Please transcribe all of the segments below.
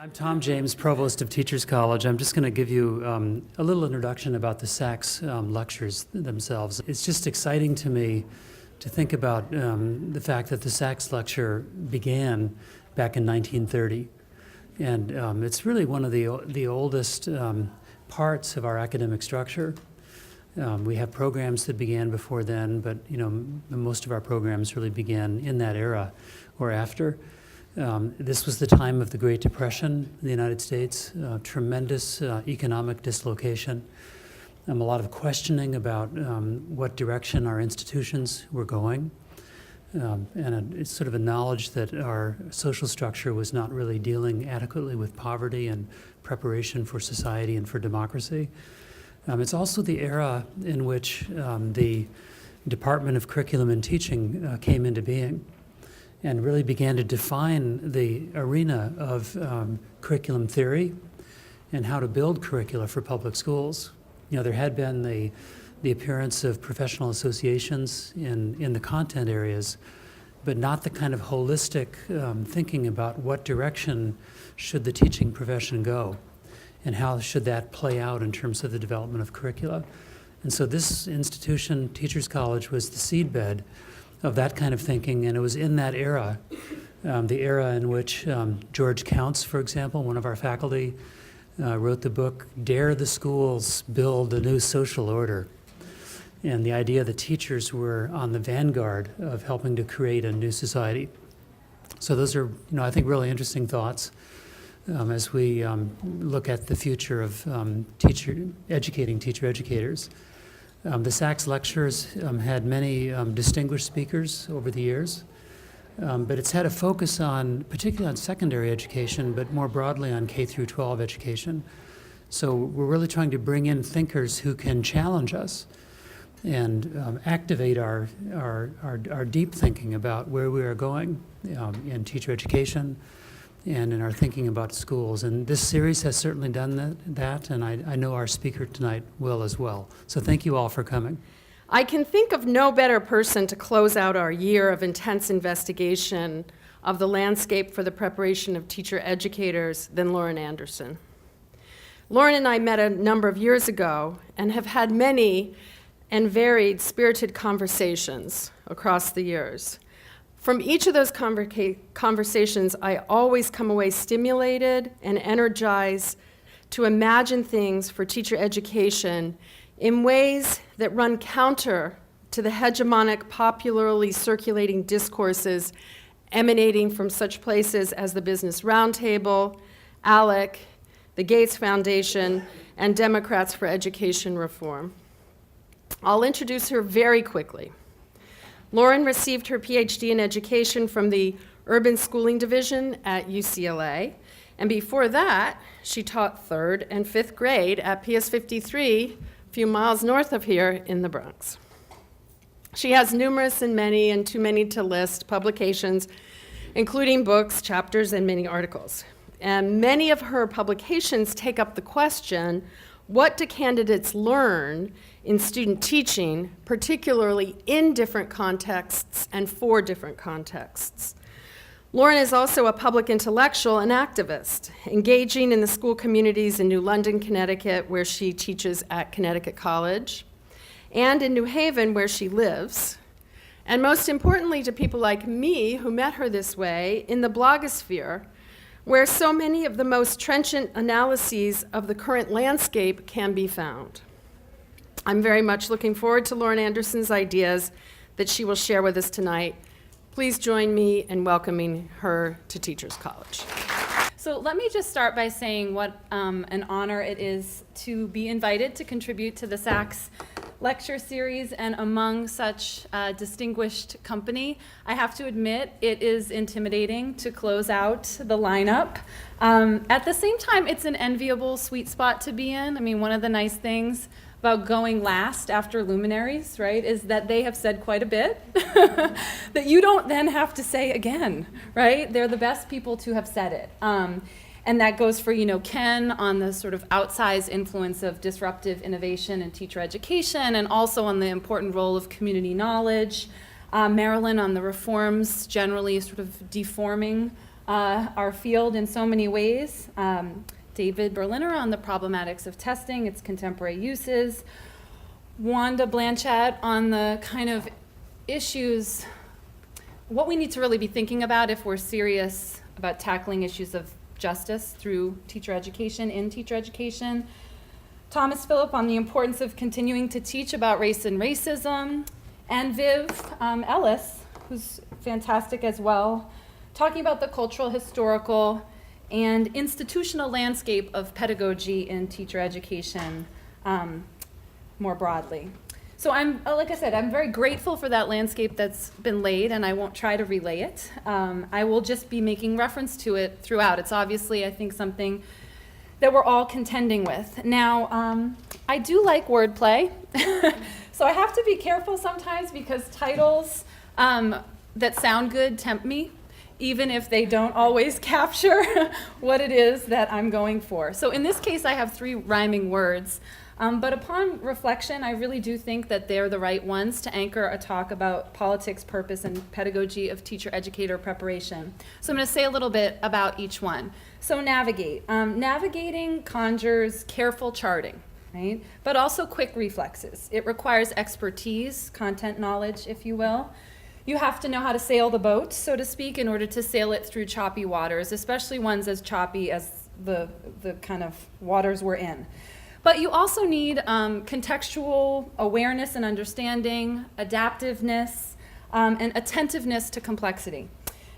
I'm Tom James, Provost of Teachers College. I'm just going to give you a little introduction about the SACS lectures themselves. It's just exciting to me to think about the fact that the SACS lecture began back in 1930. And it's really one of the oldest parts of our academic structure. We have programs that began before then, but most of our programs really began in that era or after. This was the time of the Great Depression in the United States, tremendous economic dislocation, a lot of questioning about what direction our institutions were going, and it's sort of a knowledge that our social structure was not really dealing adequately with poverty and preparation for society and for democracy. It's also the era in which the Department of Curriculum and Teaching came into being and really began to define the arena of curriculum theory and how to build curricula for public schools. There had been the appearance of professional associations in the content areas, but not the kind of holistic thinking about what direction should the teaching profession go and how should that play out in terms of the development of curricula. And so this institution, Teachers College, was the seedbed of that kind of thinking, and it was in that era, the era in which George Counts, for example, one of our faculty, wrote the book, Dare the Schools Build a New Social Order. And the idea that teachers were on the vanguard of helping to create a new society. So those are, I think, really interesting thoughts as we look at the future of educating teacher educators. The SACS lectures had many distinguished speakers over the years, but it's had a focus on, particularly on secondary education, but more broadly on K through 12 education. So we're really trying to bring in thinkers who can challenge us and activate our deep thinking about where we are going in teacher education and in our thinking about schools. And this series has certainly done that, and I know our speaker tonight will as well. So thank you all for coming. I can think of no better person to close out our year of intense investigation of the landscape for the preparation of teacher educators than Lauren Anderson. Lauren and I met a number of years ago and have had many and varied spirited conversations across the years. From each of those conversations, I always come away stimulated and energized to imagine things for teacher education in ways that run counter to the hegemonic, popularly circulating discourses emanating from such places as the Business Roundtable, ALEC, the Gates Foundation, and Democrats for Education Reform. I'll introduce her very quickly. Lauren received her PhD in education from the Urban Schooling Division at UCLA, and before that, she taught 3rd and 5th grade at PS 53, a few miles north of here in the Bronx. She has numerous and many, and too many to list, publications, including books, chapters, and many articles. And many of her publications take up the question, what do candidates learn in student teaching, particularly in different contexts and for different contexts? Lauren is also a public intellectual and activist, engaging in the school communities in New London, Connecticut, where she teaches at Connecticut College, and in New Haven, where she lives, and most importantly to people like me who met her this way, in the blogosphere, where so many of the most trenchant analyses of the current landscape can be found. I'm very much looking forward to Lauren Anderson's ideas that she will share with us tonight. Please join me in welcoming her to Teachers College. So let me just start by saying what an honor it is to be invited to contribute to the SACS lecture series, and among such distinguished company. I have to admit it is intimidating to close out the lineup. At the same time, it's an enviable sweet spot to be in. I mean, one of the nice things about going last after luminaries, right, is that they have said quite a bit that you don't then have to say again, right? They're the best people to have said it. And that goes for, Ken on the sort of outsized influence of disruptive innovation in teacher education, and also on the important role of community knowledge. Marilyn on the reforms generally sort of deforming our field in so many ways. David Berliner on the problematics of testing, its contemporary uses. Wanda Blanchett on the kind of issues, what we need to really be thinking about if we're serious about tackling issues of justice through teacher education, in teacher education. Thomas Phillip on the importance of continuing to teach about race and racism. And Viv Ellis, who's fantastic as well, talking about the cultural, historical, and institutional landscape of pedagogy in teacher education more broadly. So like I said, I'm very grateful for that landscape that's been laid, and I won't try to relay it. I will just be making reference to it throughout. It's obviously, I think, something that we're all contending with. Now, I do like wordplay, so I have to be careful sometimes because titles that sound good tempt me, even if they don't always capture what it is that I'm going for. So in this case, I have 3 rhyming words. But upon reflection, I really do think that they're the right ones to anchor a talk about politics, purpose, and pedagogy of teacher-educator preparation. So I'm going to say a little bit about each one. So navigate. Navigating conjures careful charting, right? But also quick reflexes. It requires expertise, content knowledge, if you will. You have to know how to sail the boat, so to speak, in order to sail it through choppy waters, especially ones as choppy as the kind of waters we're in. But you also need contextual awareness and understanding, adaptiveness, and attentiveness to complexity.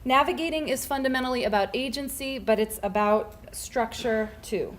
Navigating is fundamentally about agency, but it's about structure too.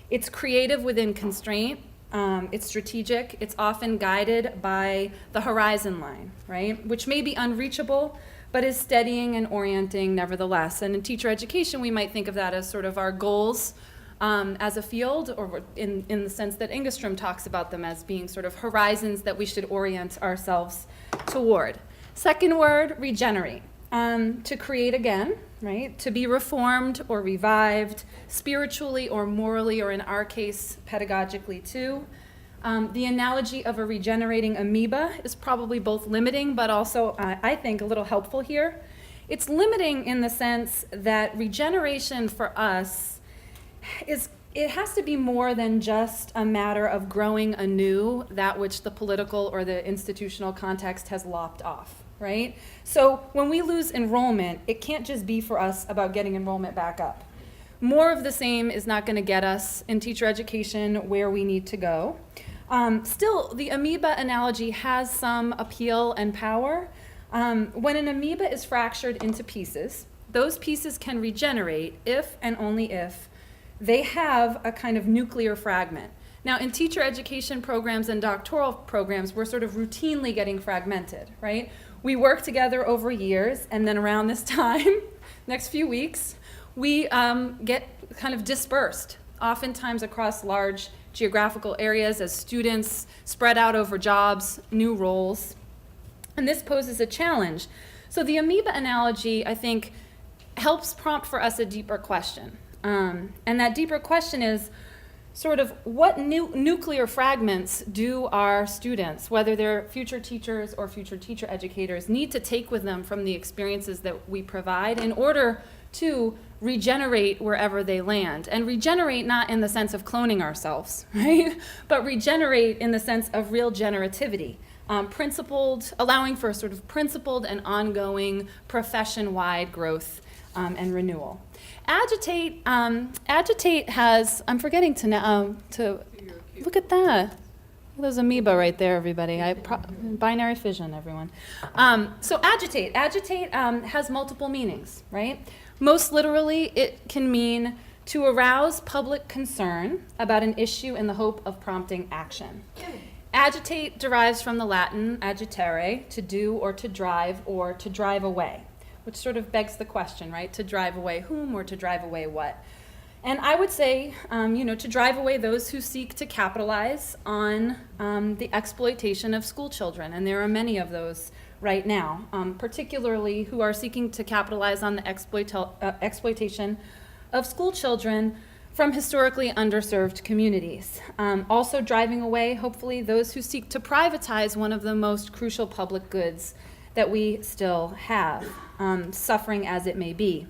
It's creative within constraint. It's strategic. It's often guided by the horizon line, right? Which may be unreachable, but is steadying and orienting nevertheless. And in teacher education, we might think of that as sort of our goals as a field, or in the sense that Engstrom talks about them as being sort of horizons that we should orient ourselves toward. Second word, regenerate. To create again, right? To be reformed or revived, spiritually or morally, or in our case, pedagogically too. The analogy of a regenerating amoeba is probably both limiting, but also, I think, a little helpful here. It's limiting in the sense that regeneration for us it has to be more than just a matter of growing anew that which the political or the institutional context has lopped off, right? So when we lose enrollment, it can't just be for us about getting enrollment back up. More of the same is not going to get us in teacher education where we need to go. Still, the amoeba analogy has some appeal and power. When an amoeba is fractured into pieces, those pieces can regenerate if and only if they have a kind of nuclear fragment. Now, in teacher education programs and doctoral programs, we're sort of routinely getting fragmented, right? We work together over years, and then around this time, next few weeks, we get kind of dispersed, oftentimes across large geographical areas as students spread out over jobs, new roles. And this poses a challenge. So the amoeba analogy, I think, helps prompt for us a deeper question. And that deeper question is sort of what nuclear fragments do our students, whether they're future teachers or future teacher educators, need to take with them from the experiences that we provide in order to regenerate wherever they land. And regenerate not in the sense of cloning ourselves, right? But regenerate in the sense of real generativity. Principled, allowing for sort of principled and ongoing profession-wide growth and renewal. Agitate has, I'm forgetting to look at that. There's amoeba right there, everybody. Binary fission, everyone. So agitate has multiple meanings, right? Most literally, it can mean to arouse public concern about an issue in the hope of prompting action. Agitate derives from the Latin agitare, to do or to drive away, which sort of begs the question, right? To drive away whom or to drive away what? And I would say, to drive away those who seek to capitalize on the exploitation of school children. And there are many of those right now, particularly who are seeking to capitalize on the exploitation of school children from historically underserved communities. Also driving away, hopefully, those who seek to privatize one of the most crucial public goods that we still have, suffering as it may be.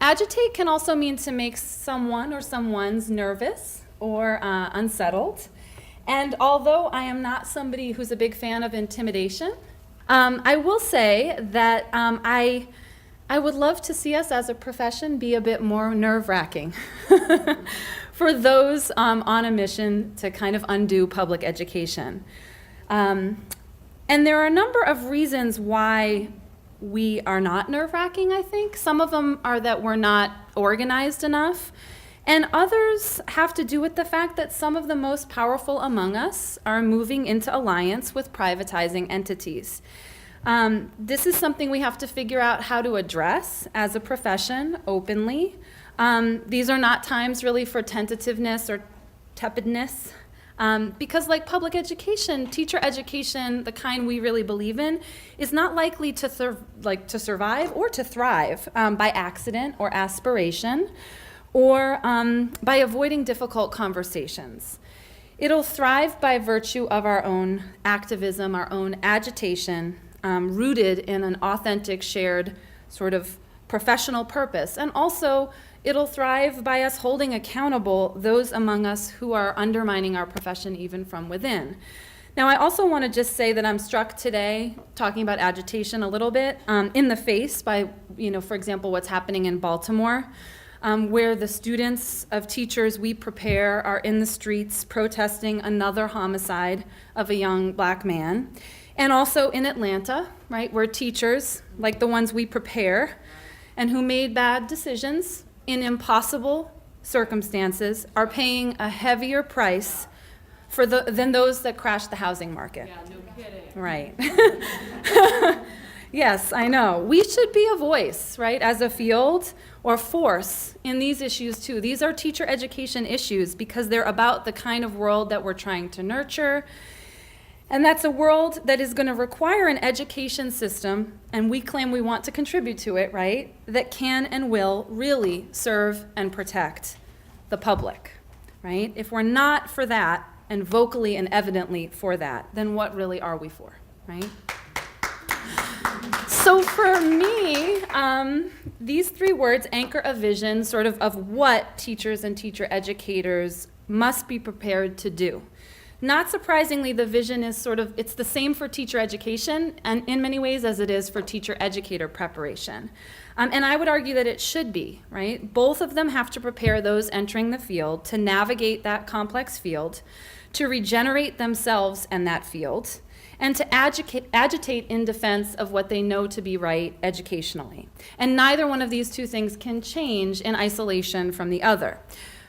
Agitate can also mean to make someone or someone's nervous or unsettled. And although I am not somebody who's a big fan of intimidation, I will say that I would love to see us as a profession be a bit more nerve-wracking for those on a mission to kind of undo public education. And there are a number of reasons why we are not nerve-wracking, I think. Some of them are that we're not organized enough, and others have to do with the fact that some of the most powerful among us are moving into alliance with privatizing entities. This is something we have to figure out how to address as a profession openly. These are not times really for tentativeness or tepidness. Because like public education, teacher education, the kind we really believe in, is not likely to survive or to thrive by accident or aspiration or by avoiding difficult conversations. It'll thrive by virtue of our own activism, our own agitation, rooted in an authentic, shared sort of professional purpose. And also, it'll thrive by us holding accountable those among us who are undermining our profession even from within. Now, I also want to just say that I'm struck today, talking about agitation a little bit, in the face by, for example, what's happening in Baltimore, where the students of teachers we prepare are in the streets protesting another homicide of a young black man. And also in Atlanta, right, where teachers, like the ones we prepare, and who made bad decisions in impossible circumstances, are paying a heavier price than those that crashed the housing market. Yeah, no kidding. Right. Yes, I know. We should be a voice, right, as a field or force in these issues too. These are teacher education issues because they're about the kind of world that we're trying to nurture. And that's a world that is going to require an education system, and we claim we want to contribute to it, right, that can and will really serve and protect the public, right? If we're not for that, and vocally and evidently for that, then what really are we for, right? So for me, these three words anchor a vision sort of what teachers and teacher educators must be prepared to do. Not surprisingly, the vision is it's the same for teacher education and in many ways as it is for teacher educator preparation. And I would argue that it should be, right? Both of them have to prepare those entering the field to navigate that complex field, to regenerate themselves and that field, and to agitate in defense of what they know to be right educationally. And neither one of these two things can change in isolation from the other.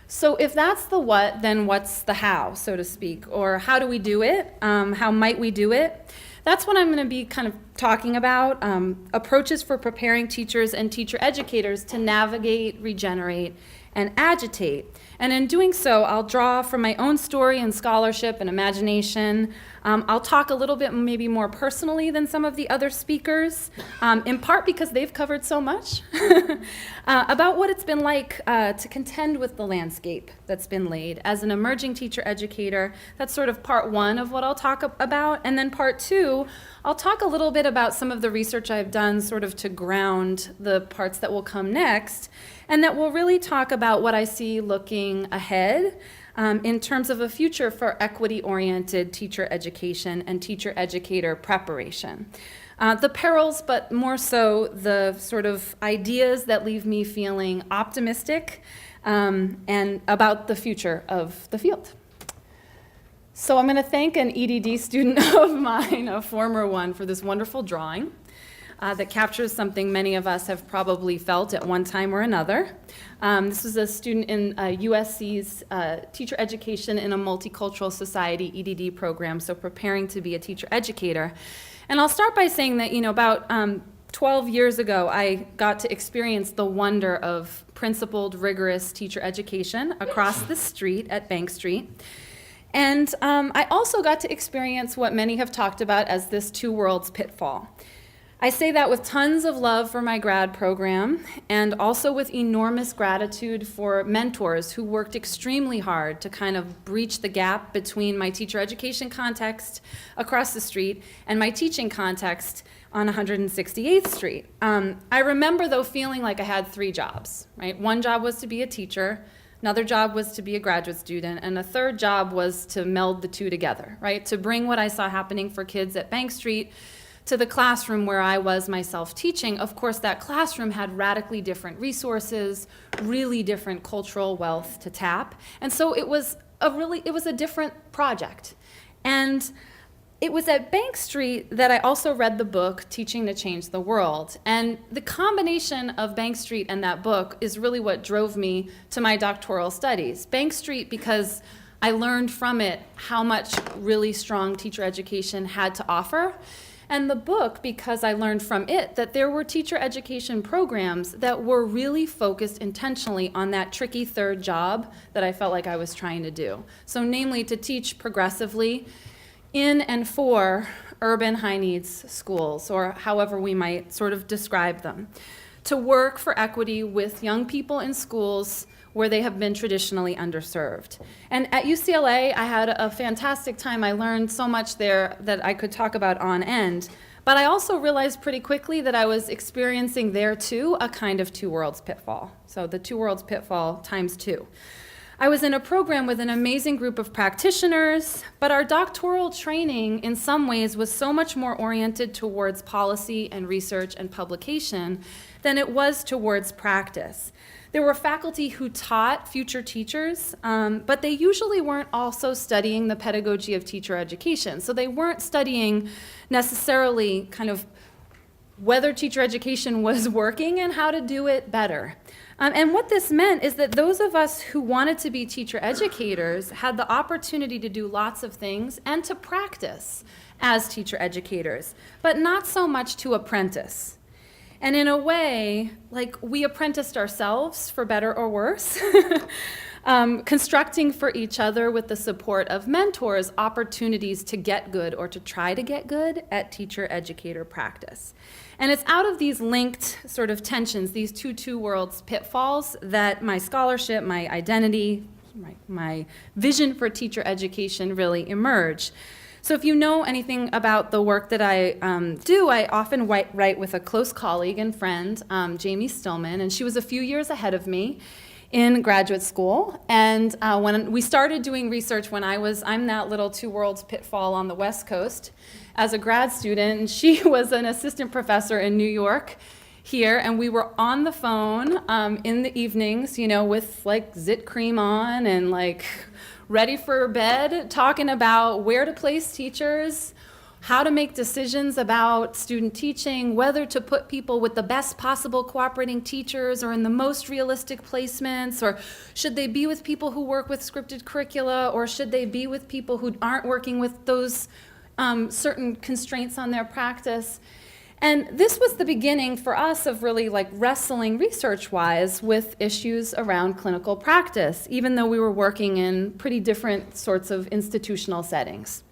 So if that's the what, then what's the how, so to speak? Or how do we do it? How might we do it? That's what I'm going to be kind of talking about, approaches for preparing teachers and teacher educators to navigate, regenerate, and agitate. And in doing so, I'll draw from my own story and scholarship and imagination. I'll talk a little bit maybe more personally than some of the other speakers, in part because they've covered so much, about what it's been like to contend with the landscape that's been laid. As an emerging teacher educator, that's sort of part one of what I'll talk about. And then part two, I'll talk a little bit about some of the research I've done sort of to ground the parts that will come next, and that will really talk about what I see looking ahead in terms of a future for equity-oriented teacher education and teacher educator preparation. The perils, but more so the sort of ideas that leave me feeling optimistic and about the future of the field. So I'm going to thank an EDD student of mine, a former one, for this wonderful drawing that captures something many of us have probably felt at one time or another. This was a student in USC's Teacher Education in a Multicultural Society EDD program, so preparing to be a teacher educator. And I'll start by saying that, about 12 years ago, I got to experience the wonder of principled, rigorous teacher education across the street at Bank Street. And I also got to experience what many have talked about as this two worlds pitfall. I say that with tons of love for my grad program and also with enormous gratitude for mentors who worked extremely hard to kind of breach the gap between my teacher education context across the street and my teaching context on 168th Street. I remember, though, feeling like I had 3 jobs, right? One job was to be a teacher, another job was to be a graduate student, and a third job was to meld the two together, right? To bring what I saw happening for kids at Bank Street to the classroom where I was myself teaching. Of course, that classroom had radically different resources, really different cultural wealth to tap. And so it was a different project. And it was at Bank Street that I also read the book, Teaching to Change the World. And the combination of Bank Street and that book is really what drove me to my doctoral studies. Bank Street because I learned from it how much really strong teacher education had to offer. And the book, because I learned from it that there were teacher education programs that were really focused intentionally on that tricky third job that I felt like I was trying to do. So namely, to teach progressively in and for urban high-needs schools, or however we might sort of describe them. To work for equity with young people in schools where they have been traditionally underserved. And at UCLA, I had a fantastic time. I learned so much there that I could talk about on end. But I also realized pretty quickly that I was experiencing there too a kind of two worlds pitfall. So the two worlds pitfall times 2. I was in a program with an amazing group of practitioners, but our doctoral training in some ways was so much more oriented towards policy and research and publication than it was towards practice. There were faculty who taught future teachers, but they usually weren't also studying the pedagogy of teacher education. So they weren't studying necessarily kind of whether teacher education was working and how to do it better. And what this meant is that those of us who wanted to be teacher educators had the opportunity to do lots of things and to practice as teacher educators, but not so much to apprentice. And in a way, like, we apprenticed ourselves, for better or worse, constructing for each other with the support of mentors opportunities to get good or to try to get good at teacher-educator practice. And it's out of these linked sort of tensions, these two worlds pitfalls, that my scholarship, my identity, my vision for teacher education really emerge. So if you know anything about the work that I do, I often write with a close colleague and friend, Jamie Stillman, and she was a few years ahead of me in graduate school. And when we started doing research when I'm that little two worlds pitfall on the West Coast as a grad student, and she was an assistant professor in New York here, and we were on the phone in the evenings, with like zit cream on and like ready for bed, talking about where to place teachers, how to make decisions about student teaching, whether to put people with the best possible cooperating teachers or in the most realistic placements, or should they be with people who work with scripted curricula, or should they be with people who aren't working with those certain constraints on their practice. And this was the beginning for us of really like wrestling research-wise with issues around clinical practice, even though we were working in pretty different sorts of institutional settings.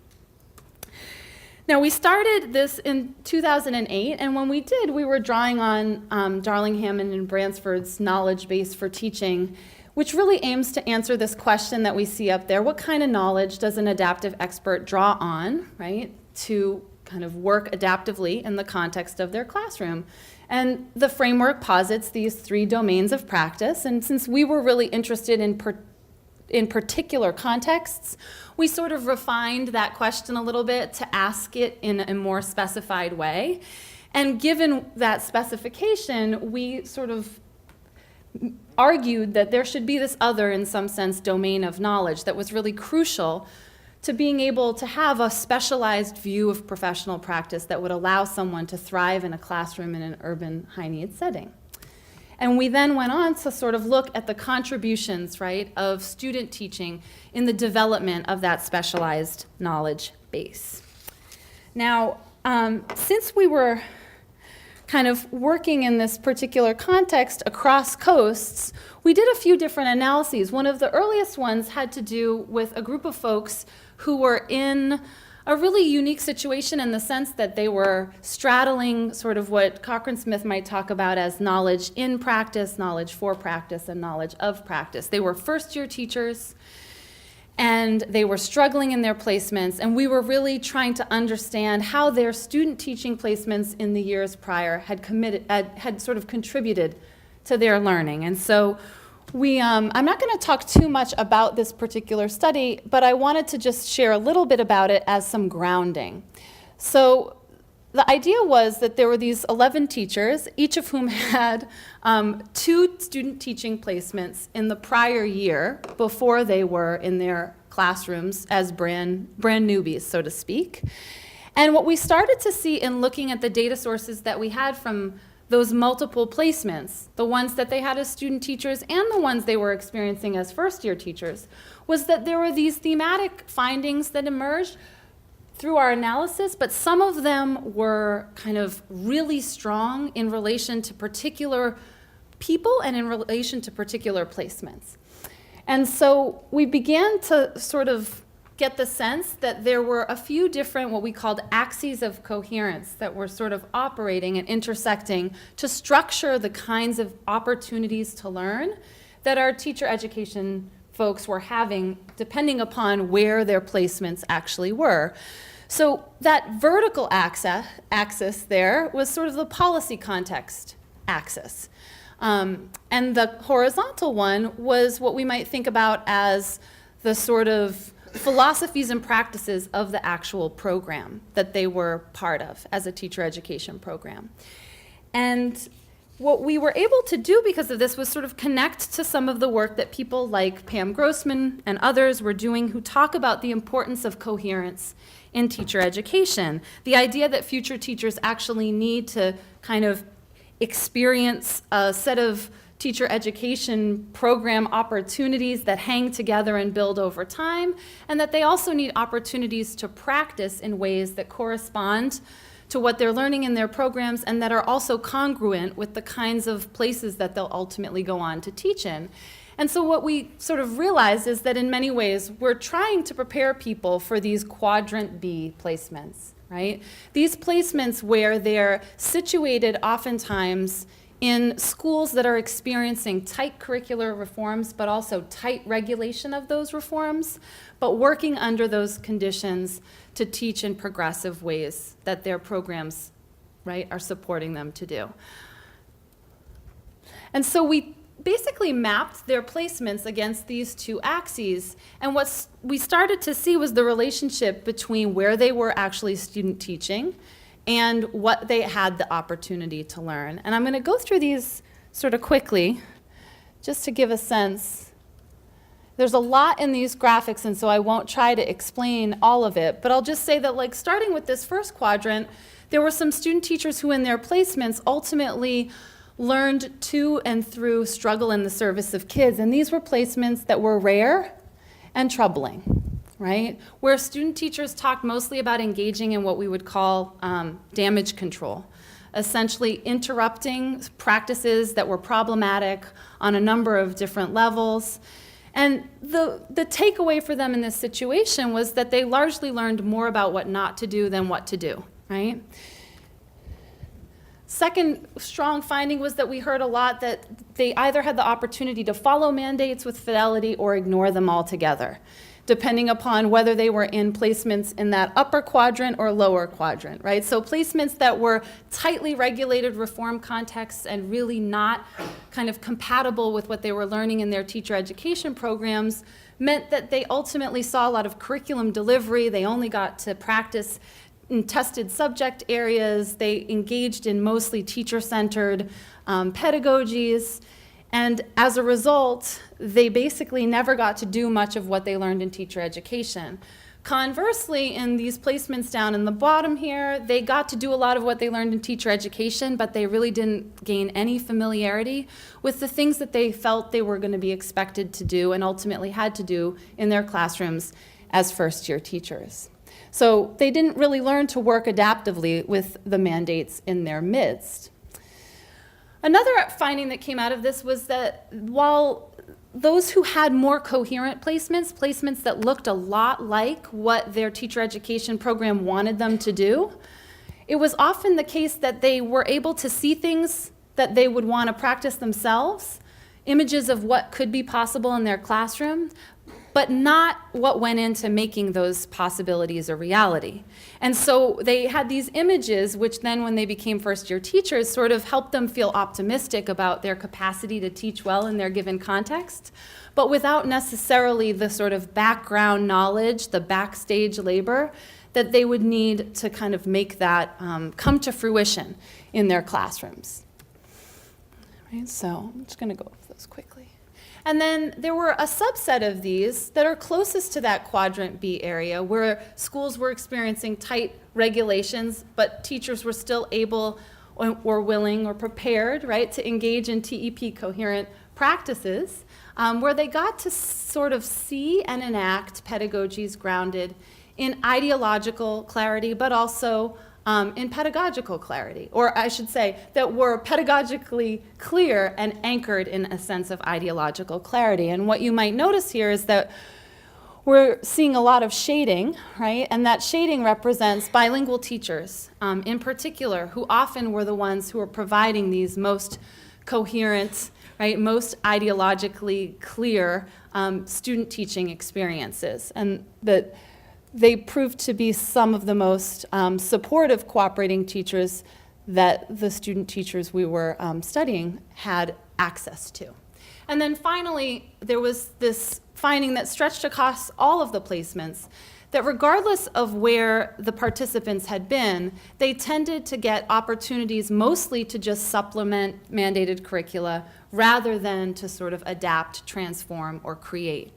Now, we started this in 2008, and when we did, we were drawing on Darling Hammond and Bransford's knowledge base for teaching, which really aims to answer this question that we see up there: what kind of knowledge does an adaptive expert draw on, right, to kind of work adaptively in the context of their classroom? And the framework posits these 3 domains of practice, and since we were really interested in particular contexts, we sort of refined that question a little bit to ask it in a more specified way. And given that specification, we sort of argued that there should be this other, in some sense, domain of knowledge that was really crucial to being able to have a specialized view of professional practice that would allow someone to thrive in a classroom in an urban high-needs setting. And we then went on to sort of look at the contributions, right, of student teaching in the development of that specialized knowledge base. Now, since we were kind of working in this particular context across coasts, we did a few different analyses. One of the earliest ones had to do with a group of folks who were in a really unique situation in the sense that they were straddling sort of what Cochrane-Smith might talk about as knowledge in practice, knowledge for practice, and knowledge of practice. They were first-year teachers, and they were struggling in their placements, and we were really trying to understand how their student teaching placements in the years prior had sort of contributed to their learning. And so I'm not going to talk too much about this particular study, but I wanted to just share a little bit about it as some grounding. So the idea was that there were these 11 teachers, each of whom had 2 student teaching placements in the prior year before they were in their classrooms as brand newbies, so to speak. And what we started to see in looking at the data sources that we had from those multiple placements, the ones that they had as student teachers and the ones they were experiencing as first-year teachers, was that there were these thematic findings that emerged through our analysis, but some of them were kind of really strong in relation to particular people and in relation to particular placements. And so we began to sort of get the sense that there were a few different what we called axes of coherence that were sort of operating and intersecting to structure the kinds of opportunities to learn that our teacher education folks were having depending upon where their placements actually were. So that vertical axis there was sort of the policy context axis. And the horizontal one was what we might think about as the sort of philosophies and practices of the actual program that they were part of as a teacher education program. And what we were able to do because of this was sort of connect to some of the work that people like Pam Grossman and others were doing who talk about the importance of coherence in teacher education. The idea that future teachers actually need to kind of experience a set of teacher education program opportunities that hang together and build over time, and that they also need opportunities to practice in ways that correspond to what they're learning in their programs and that are also congruent with the kinds of places that they'll ultimately go on to teach in. And so what we sort of realized is that in many ways we're trying to prepare people for these quadrant B placements, right? These placements where they're situated oftentimes in schools that are experiencing tight curricular reforms, but also tight regulation of those reforms, but working under those conditions to teach in progressive ways that their programs, right, are supporting them to do. And so we basically mapped their placements against these 2 axes, and what we started to see was the relationship between where they were actually student teaching and what they had the opportunity to learn. And I'm going to go through these sort of quickly, just to give a sense. There's a lot in these graphics, and so I won't try to explain all of it, but I'll just say that, like, starting with this first quadrant, there were some student teachers who in their placements ultimately learned to and through struggle in the service of kids, and these were placements that were rare and troubling. Right? Where student teachers talked mostly about engaging in what we would call damage control, essentially interrupting practices that were problematic on a number of different levels. And the takeaway for them in this situation was that they largely learned more about what not to do than what to do, right? Second strong finding was that we heard a lot that they either had the opportunity to follow mandates with fidelity or ignore them altogether, depending upon whether they were in placements in that upper quadrant or lower quadrant, right? So placements that were tightly regulated reform contexts and really not kind of compatible with what they were learning in their teacher education programs meant that they ultimately saw a lot of curriculum delivery. They only got to practice in tested subject areas. They engaged in mostly teacher-centered pedagogies. And as a result, they basically never got to do much of what they learned in teacher education. Conversely, in these placements down in the bottom here, they got to do a lot of what they learned in teacher education, but they really didn't gain any familiarity with the things that they felt they were going to be expected to do and ultimately had to do in their classrooms as first-year teachers. So they didn't really learn to work adaptively with the mandates in their midst. Another finding that came out of this was that while those who had more coherent placements, placements that looked a lot like what their teacher education program wanted them to do, it was often the case that they were able to see things that they would want to practice themselves, images of what could be possible in their classroom, but not what went into making those possibilities a reality. And so they had these images, which then when they became first-year teachers, sort of helped them feel optimistic about their capacity to teach well in their given context, but without necessarily the sort of background knowledge, the backstage labor that they would need to kind of make that come to fruition in their classrooms. Right, so I'm just going to go over those quickly. And then there were a subset of these that are closest to that quadrant B area where schools were experiencing tight regulations, but teachers were still able or willing or prepared, right, to engage in TEP coherent practices, where they got to sort of see and enact pedagogies grounded in ideological clarity, but also in pedagogical clarity, or I should say that were pedagogically clear and anchored in a sense of ideological clarity. And what you might notice here is that we're seeing a lot of shading, right? And that shading represents bilingual teachers in particular, who often were the ones who were providing these most coherent, right, most ideologically clear student teaching experiences. And that they proved to be some of the most supportive cooperating teachers that the student teachers we were studying had access to. And then finally, there was this finding that stretched across all of the placements, that regardless of where the participants had been, they tended to get opportunities mostly to just supplement mandated curricula rather than to sort of adapt, transform, or create.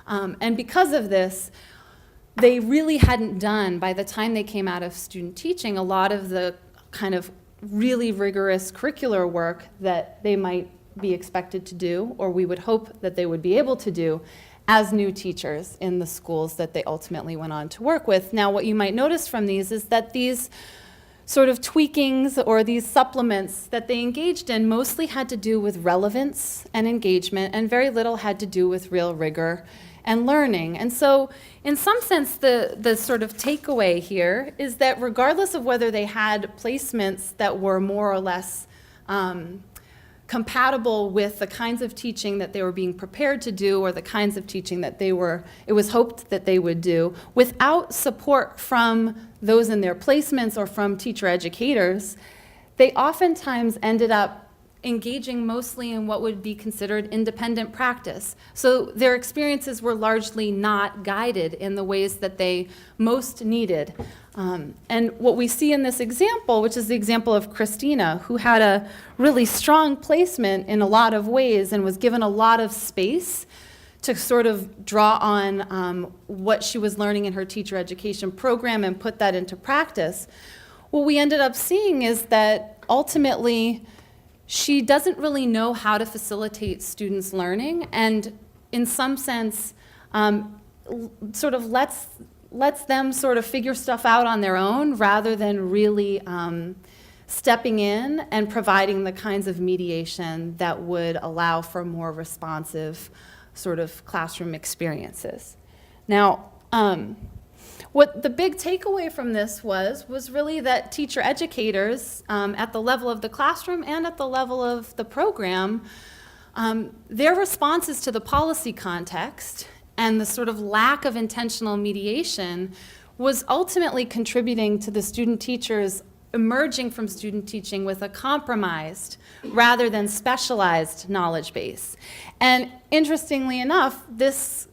And because of this, they really hadn't done, by the time they came out of student teaching, a lot of the kind of really rigorous curricular work that they might be expected to do, or we would hope that they would be able to do as new teachers in the schools that they ultimately went on to work with. Now, what you might notice from these is that these sort of tweakings or these supplements that they engaged in mostly had to do with relevance and engagement, and very little had to do with real rigor and learning. And so in some sense, the sort of takeaway here is that regardless of whether they had placements that were more or less compatible with the kinds of teaching that they were being prepared to do, or the kinds of teaching that it was hoped that they would do, without support from those in their placements or from teacher educators, they oftentimes ended up engaging mostly in what would be considered independent practice. So their experiences were largely not guided in the ways that they most needed. And what we see in this example, which is the example of Christina, who had a really strong placement in a lot of ways and was given a lot of space to sort of draw on what she was learning in her teacher education program and put that into practice. What we ended up seeing is that ultimately she doesn't really know how to facilitate students' learning, and in some sense sort of lets them sort of figure stuff out on their own rather than really stepping in and providing the kinds of mediation that would allow for more responsive sort of classroom experiences. Now, what the big takeaway from this was really that teacher educators at the level of the classroom and at the level of the program, their responses to the policy context and the sort of lack of intentional mediation was ultimately contributing to the student teachers emerging from student teaching with a compromised rather than specialized knowledge base. And interestingly enough, this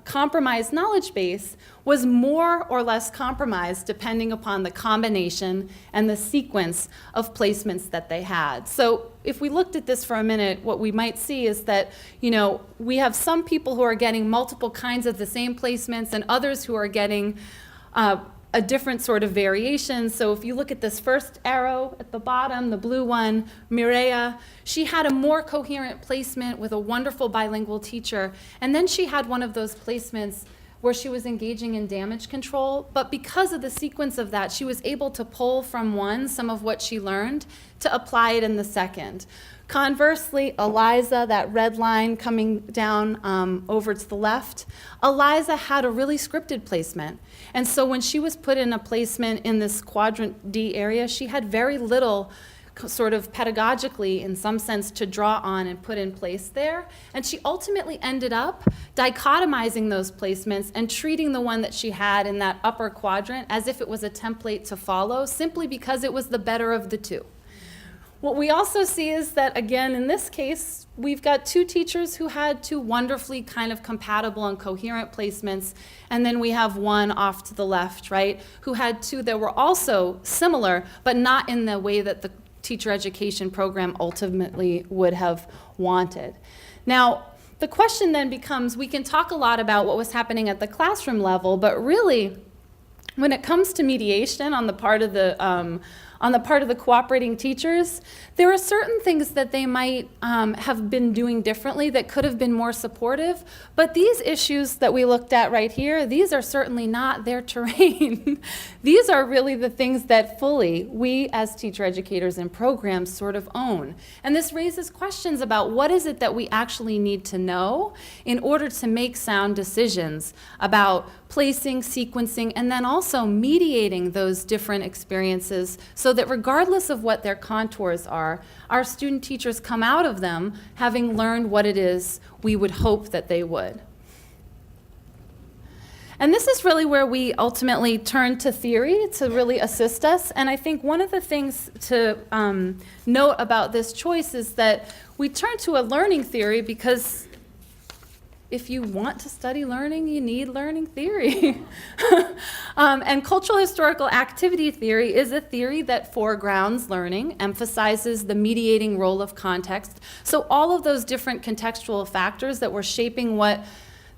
compromised knowledge base was more or less compromised depending upon the combination and the sequence of placements that they had. So if we looked at this for a minute, what we might see is that, we have some people who are getting multiple kinds of the same placements and others who are getting a different sort of variation. So if you look at this first arrow at the bottom, the blue one, Mireya, she had a more coherent placement with a wonderful bilingual teacher. And then she had one of those placements where she was engaging in damage control. But because of the sequence of that, she was able to pull from one some of what she learned to apply it in the second. Conversely, Eliza, that red line coming down over to the left, Eliza had a really scripted placement. And so when she was put in a placement in this quadrant D area, she had very little sort of pedagogically, in some sense, to draw on and put in place there. And she ultimately ended up dichotomizing those placements and treating the one that she had in that upper quadrant as if it was a template to follow, simply because it was the better of the two. What we also see is that, again, in this case, we've got two teachers who had two wonderfully kind of compatible and coherent placements, and then we have one off to the left, right, who had two that were also similar, but not in the way that the teacher education program ultimately would have wanted. Now, the question then becomes, we can talk a lot about what was happening at the classroom level, but really, when it comes to mediation on the part of the cooperating teachers, there are certain things that they might have been doing differently that could have been more supportive, but these issues that we looked at right here, these are certainly not their terrain. These are really the things that fully we as teacher educators and programs sort of own. And this raises questions about what is it that we actually need to know in order to make sound decisions about placing, sequencing, and then also mediating those different experiences so that regardless of what their contours are, our student teachers come out of them having learned what it is we would hope that they would. And this is really where we ultimately turn to theory to really assist us. And I think one of the things to note about this choice is that we turn to a learning theory because if you want to study learning, you need learning theory. And cultural historical activity theory is a theory that foregrounds learning, emphasizes the mediating role of context. So all of those different contextual factors that were shaping what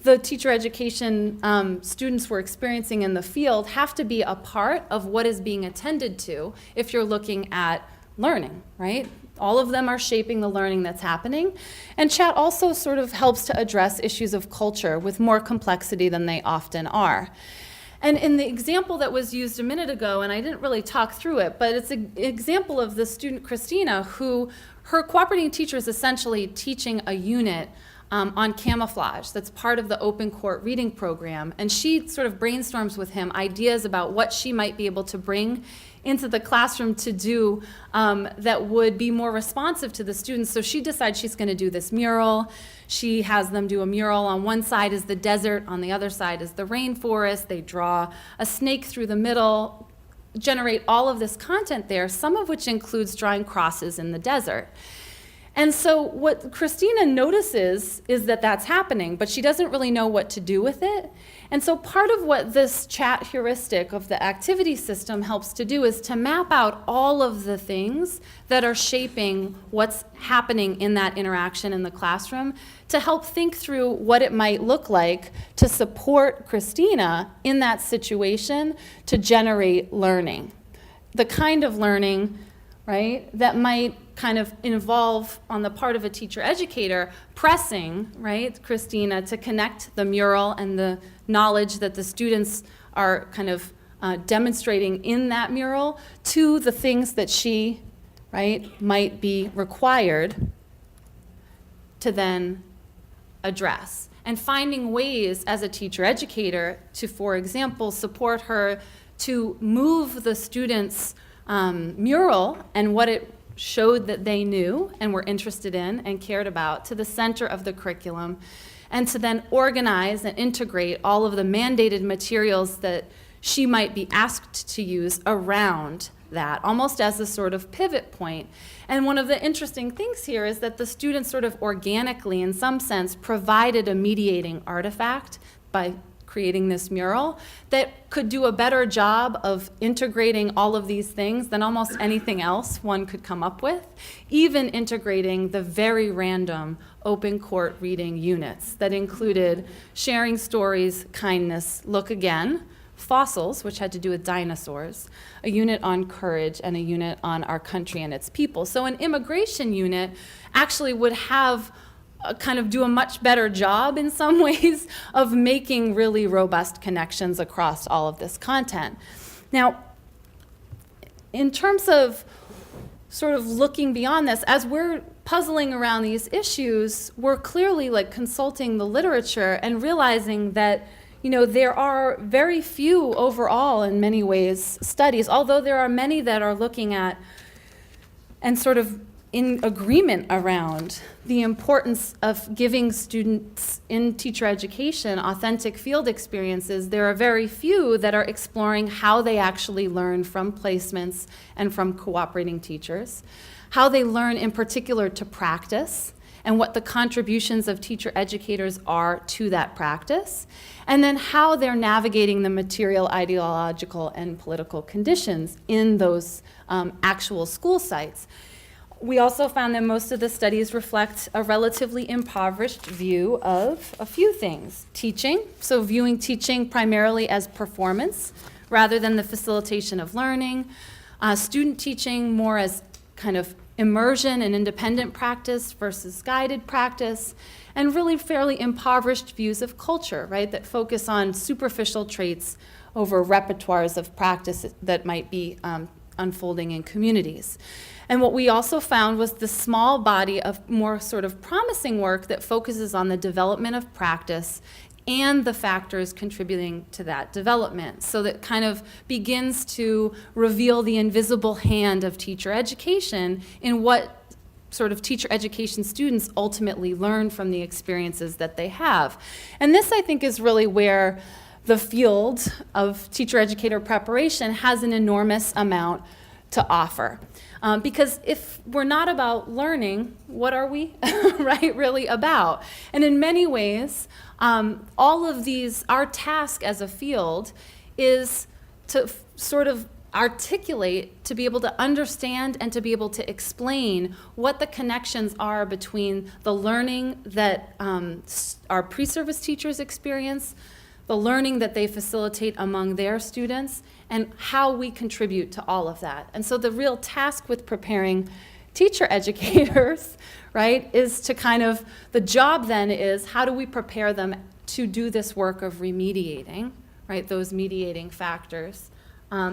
the teacher education students were experiencing in the field have to be a part of what is being attended to if you're looking at learning, right? All of them are shaping the learning that's happening. And chat also sort of helps to address issues of culture with more complexity than they often are. And in the example that was used a minute ago, and I didn't really talk through it, but it's an example of the student Christina, who her cooperating teacher is essentially teaching a unit on camouflage that's part of the open court reading program. And she sort of brainstorms with him ideas about what she might be able to bring into the classroom to do that would be more responsive to the students. So she decides she's going to do this mural. She has them do a mural. On one side is the desert, on the other side is the rainforest. They draw a snake through the middle, generate all of this content there, some of which includes drawing crosses in the desert. And so what Christina notices is that that's happening, but she doesn't really know what to do with it. And so part of what this chat heuristic of the activity system helps to do is to map out all of the things that are shaping what's happening in that interaction in the classroom to help think through what it might look like to support Christina in that situation to generate learning. The kind of learning, right, that might kind of involve on the part of a teacher educator pressing, right, Christina to connect the mural and the knowledge that the students are kind of demonstrating in that mural to the things that she, right, might be required to then address. And finding ways as a teacher educator to, for example, support her to move the students' mural and what it showed that they knew and were interested in and cared about to the center of the curriculum, and to then organize and integrate all of the mandated materials that she might be asked to use around that, almost as a sort of pivot point. And one of the interesting things here is that the students sort of organically, in some sense, provided a mediating artifact by creating this mural that could do a better job of integrating all of these things than almost anything else one could come up with, even integrating the very random open court reading units that included sharing stories, kindness, look again, fossils, which had to do with dinosaurs, a unit on courage, and a unit on our country and its people. So an immigration unit actually would have kind of do a much better job in some ways of making really robust connections across all of this content. Now, in terms of sort of looking beyond this, as we're puzzling around these issues, we're clearly like consulting the literature and realizing that, you know, there are very few overall, in many ways, studies, although there are many that are looking at and sort of in agreement around the importance of giving students in teacher education authentic field experiences. There are very few that are exploring how they actually learn from placements and from cooperating teachers, how they learn in particular to practice, and what the contributions of teacher educators are to that practice, and then how they're navigating the material, ideological, and political conditions in those actual school sites. We also found that most of the studies reflect a relatively impoverished view of a few things. Teaching, so viewing teaching primarily as performance rather than the facilitation of learning. Student teaching more as kind of immersion and independent practice versus guided practice. And really fairly impoverished views of culture, right, that focus on superficial traits over repertoires of practice that might be unfolding in communities. And what we also found was the small body of more sort of promising work that focuses on the development of practice and the factors contributing to that development. So that kind of begins to reveal the invisible hand of teacher education in what sort of teacher education students ultimately learn from the experiences that they have. And this, I think, is really where the field of teacher educator preparation has an enormous amount to offer. Because if we're not about learning, what are we, right, really about? And in many ways, all of these, our task as a field is to sort of articulate, to be able to understand and to be able to explain what the connections are between the learning that our pre-service teachers experience, the learning that they facilitate among their students, and how we contribute to all of that. And so the real task with preparing teacher educators, right, is to kind of, the job then is how do we prepare them to do this work of remediating, right, those mediating factors,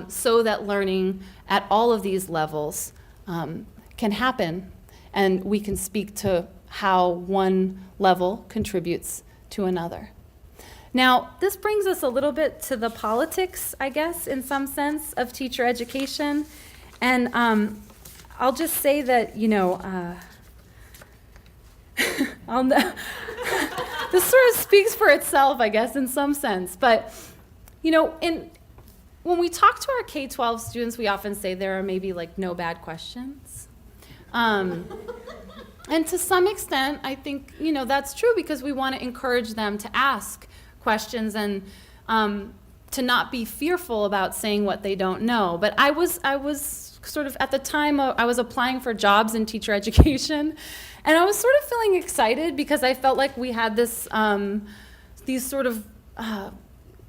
so that learning at all of these levels can happen, and we can speak to how one level contributes to another. Now, this brings us a little bit to the politics, I guess, in some sense, of teacher education. And I'll just say that, you know, this sort of speaks for itself, I guess, in some sense. But, you know, when we talk to our K-12 students, we often say there are maybe like no bad questions. And to some extent, I think, you know, that's true because we want to encourage them to ask questions and to not be fearful about saying what they don't know. But I was sort of, at the time, I was applying for jobs in teacher education, and I was sort of feeling excited because I felt like we had this, these sort of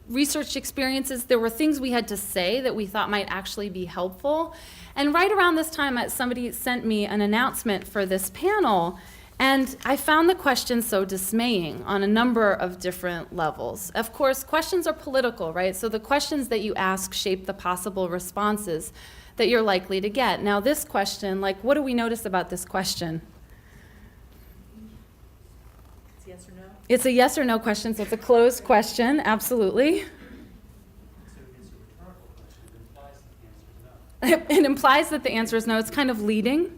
research experiences. There were things we had to say that we thought might actually be helpful. And right around this time, somebody sent me an announcement for this panel, and I found the questions so dismaying on a number of different levels. Of course, questions are political, right? So the questions that you ask shape the possible responses that you're likely to get. Now this question, like, what do we notice about this question? It's yes or no? It's a yes or no question, so it's a closed question, absolutely. It implies that the answer is no. It's kind of leading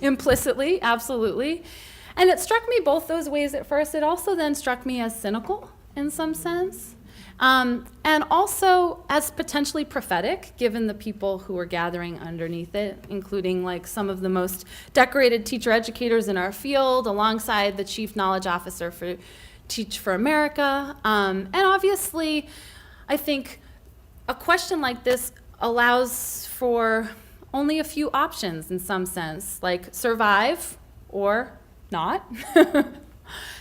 implicitly, absolutely. And it struck me both those ways at first. It also then struck me as cynical in some sense, and also as potentially prophetic, given the people who were gathering underneath it, including like some of the most decorated teacher educators in our field, alongside the chief knowledge officer for Teach for America. And obviously, I think a question like this allows for only a few options in some sense, like survive or not.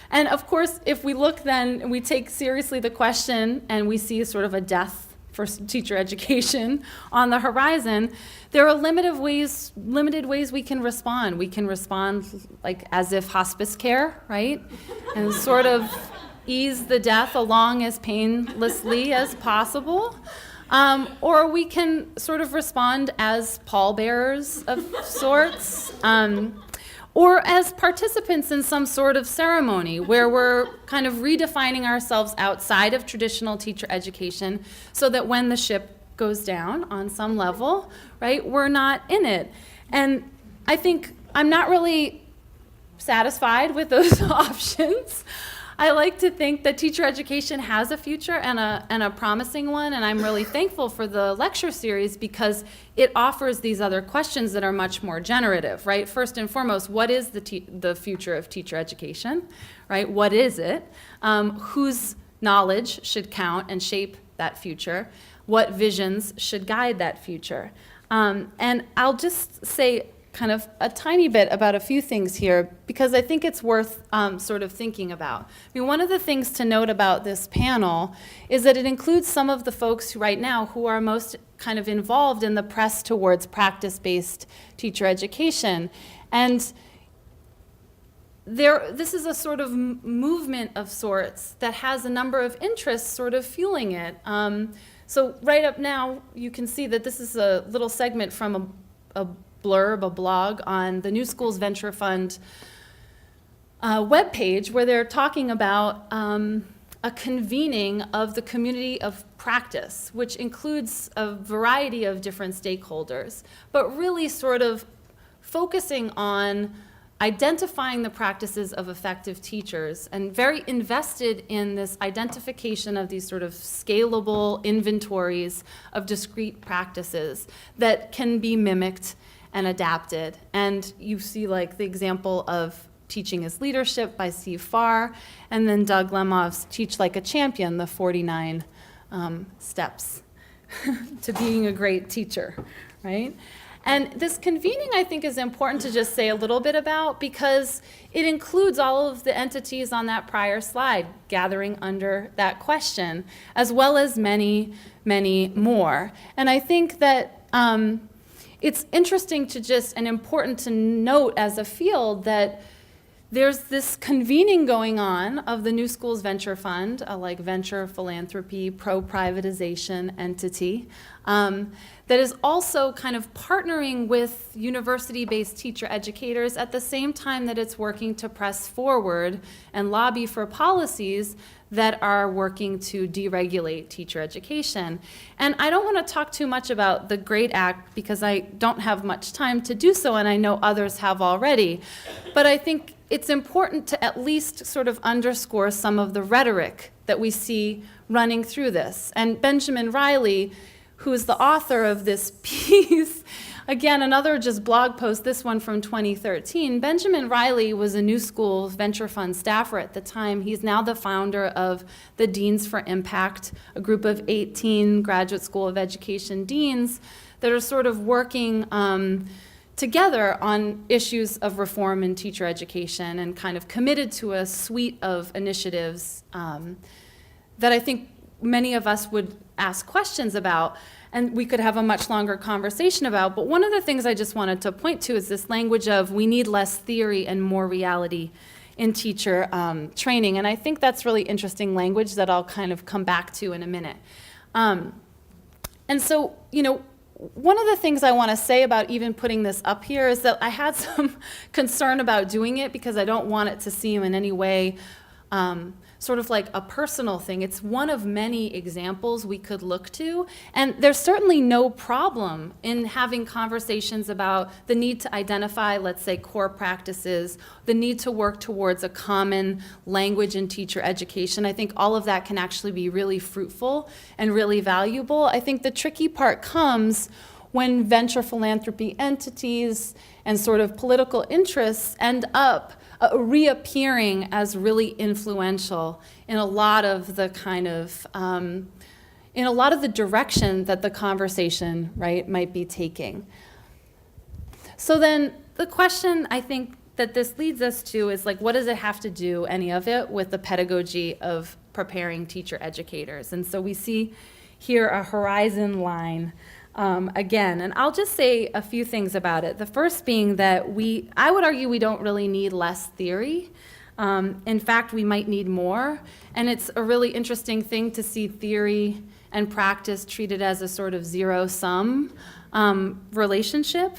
And of course, if we look then, we take seriously the question and we see sort of a death for teacher education on the horizon, there are limited ways we can respond. We can respond like as if hospice care, right? And sort of ease the death along as painlessly as possible. Or we can sort of respond as pallbearers of sorts, or as participants in some sort of ceremony where we're kind of redefining ourselves outside of traditional teacher education so that when the ship goes down on some level, right, we're not in it. And I think I'm not really satisfied with those options. I like to think that teacher education has a future and a promising one, and I'm really thankful for the lecture series because it offers these other questions that are much more generative, right? First and foremost, what is the future of teacher education, right? What is it? Whose knowledge should count and shape that future? What visions should guide that future? And I'll just say kind of a tiny bit about a few things here because I think it's worth sort of thinking about. I mean, one of the things to note about this panel is that it includes some of the folks who right now who are most kind of involved in the press towards practice-based teacher education. And this is a sort of movement of sorts that has a number of interests sort of fueling it. So right up now, you can see that this is a little segment from a blurb, a blog on the New Schools Venture Fund webpage where they're talking about a convening of the community of practice, which includes a variety of different stakeholders, but really sort of focusing on identifying the practices of effective teachers and very invested in this identification of these sort of scalable inventories of discrete practices that can be mimicked and adapted. And you see like the example of Teaching is Leadership by Steve Farr, and then Doug Lemov's Teach Like a Champion, the 49 steps to being a great teacher, right? And this convening, I think, is important to just say a little bit about because it includes all of the entities on that prior slide gathering under that question, as well as many, many more. And I think that it's interesting to just, and important to note as a field that there's this convening going on of the New Schools Venture Fund, a like venture philanthropy, pro-privatization entity, that is also kind of partnering with university-based teacher educators at the same time that it's working to press forward and lobby for policies that are working to deregulate teacher education. And I don't want to talk too much about the GREAT Act because I don't have much time to do so, and I know others have already. But I think it's important to at least sort of underscore some of the rhetoric that we see running through this. And Benjamin Riley, who is the author of this piece, again, another just blog post, this one from 2013. Benjamin Riley was a New Schools Venture Fund staffer at the time. He's now the founder of the Deans for Impact, a group of 18 Graduate School of Education deans that are sort of working together on issues of reform in teacher education and kind of committed to a suite of initiatives that I think many of us would ask questions about and we could have a much longer conversation about. But one of the things I just wanted to point to is this language of we need less theory and more reality in teacher training. And I think that's really interesting language that I'll kind of come back to in a minute. And so, you know, one of the things I want to say about even putting this up here is that I had some concern about doing it because I don't want it to seem in any way sort of like a personal thing. It's one of many examples we could look to, and there's certainly no problem in having conversations about the need to identify, let's say, core practices, the need to work towards a common language in teacher education. I think all of that can actually be really fruitful and really valuable. I think the tricky part comes when venture philanthropy entities and sort of political interests end up reappearing as really influential in a lot of the kind of, in a lot of the direction that the conversation, right, might be taking. So then the question I think that this leads us to is like, what does it have to do, any of it, with the pedagogy of preparing teacher educators? And so we see here a horizon line again, and I'll just say a few things about it. The first being that I would argue we don't really need less theory. In fact, we might need more, and it's a really interesting thing to see theory and practice treated as a sort of zero-sum relationship.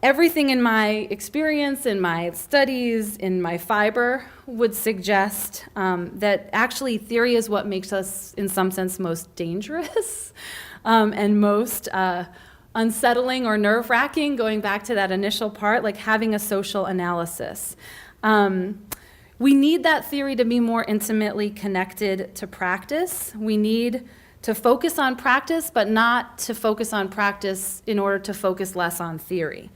Everything in my experience, in my studies, in my fiber would suggest that actually theory is what makes us, in some sense, most dangerous and most unsettling or nerve-wracking, going back to that initial part, like having a social analysis. We need that theory to be more intimately connected to practice. We need to focus on practice, but not to focus on practice in order to focus less on theory.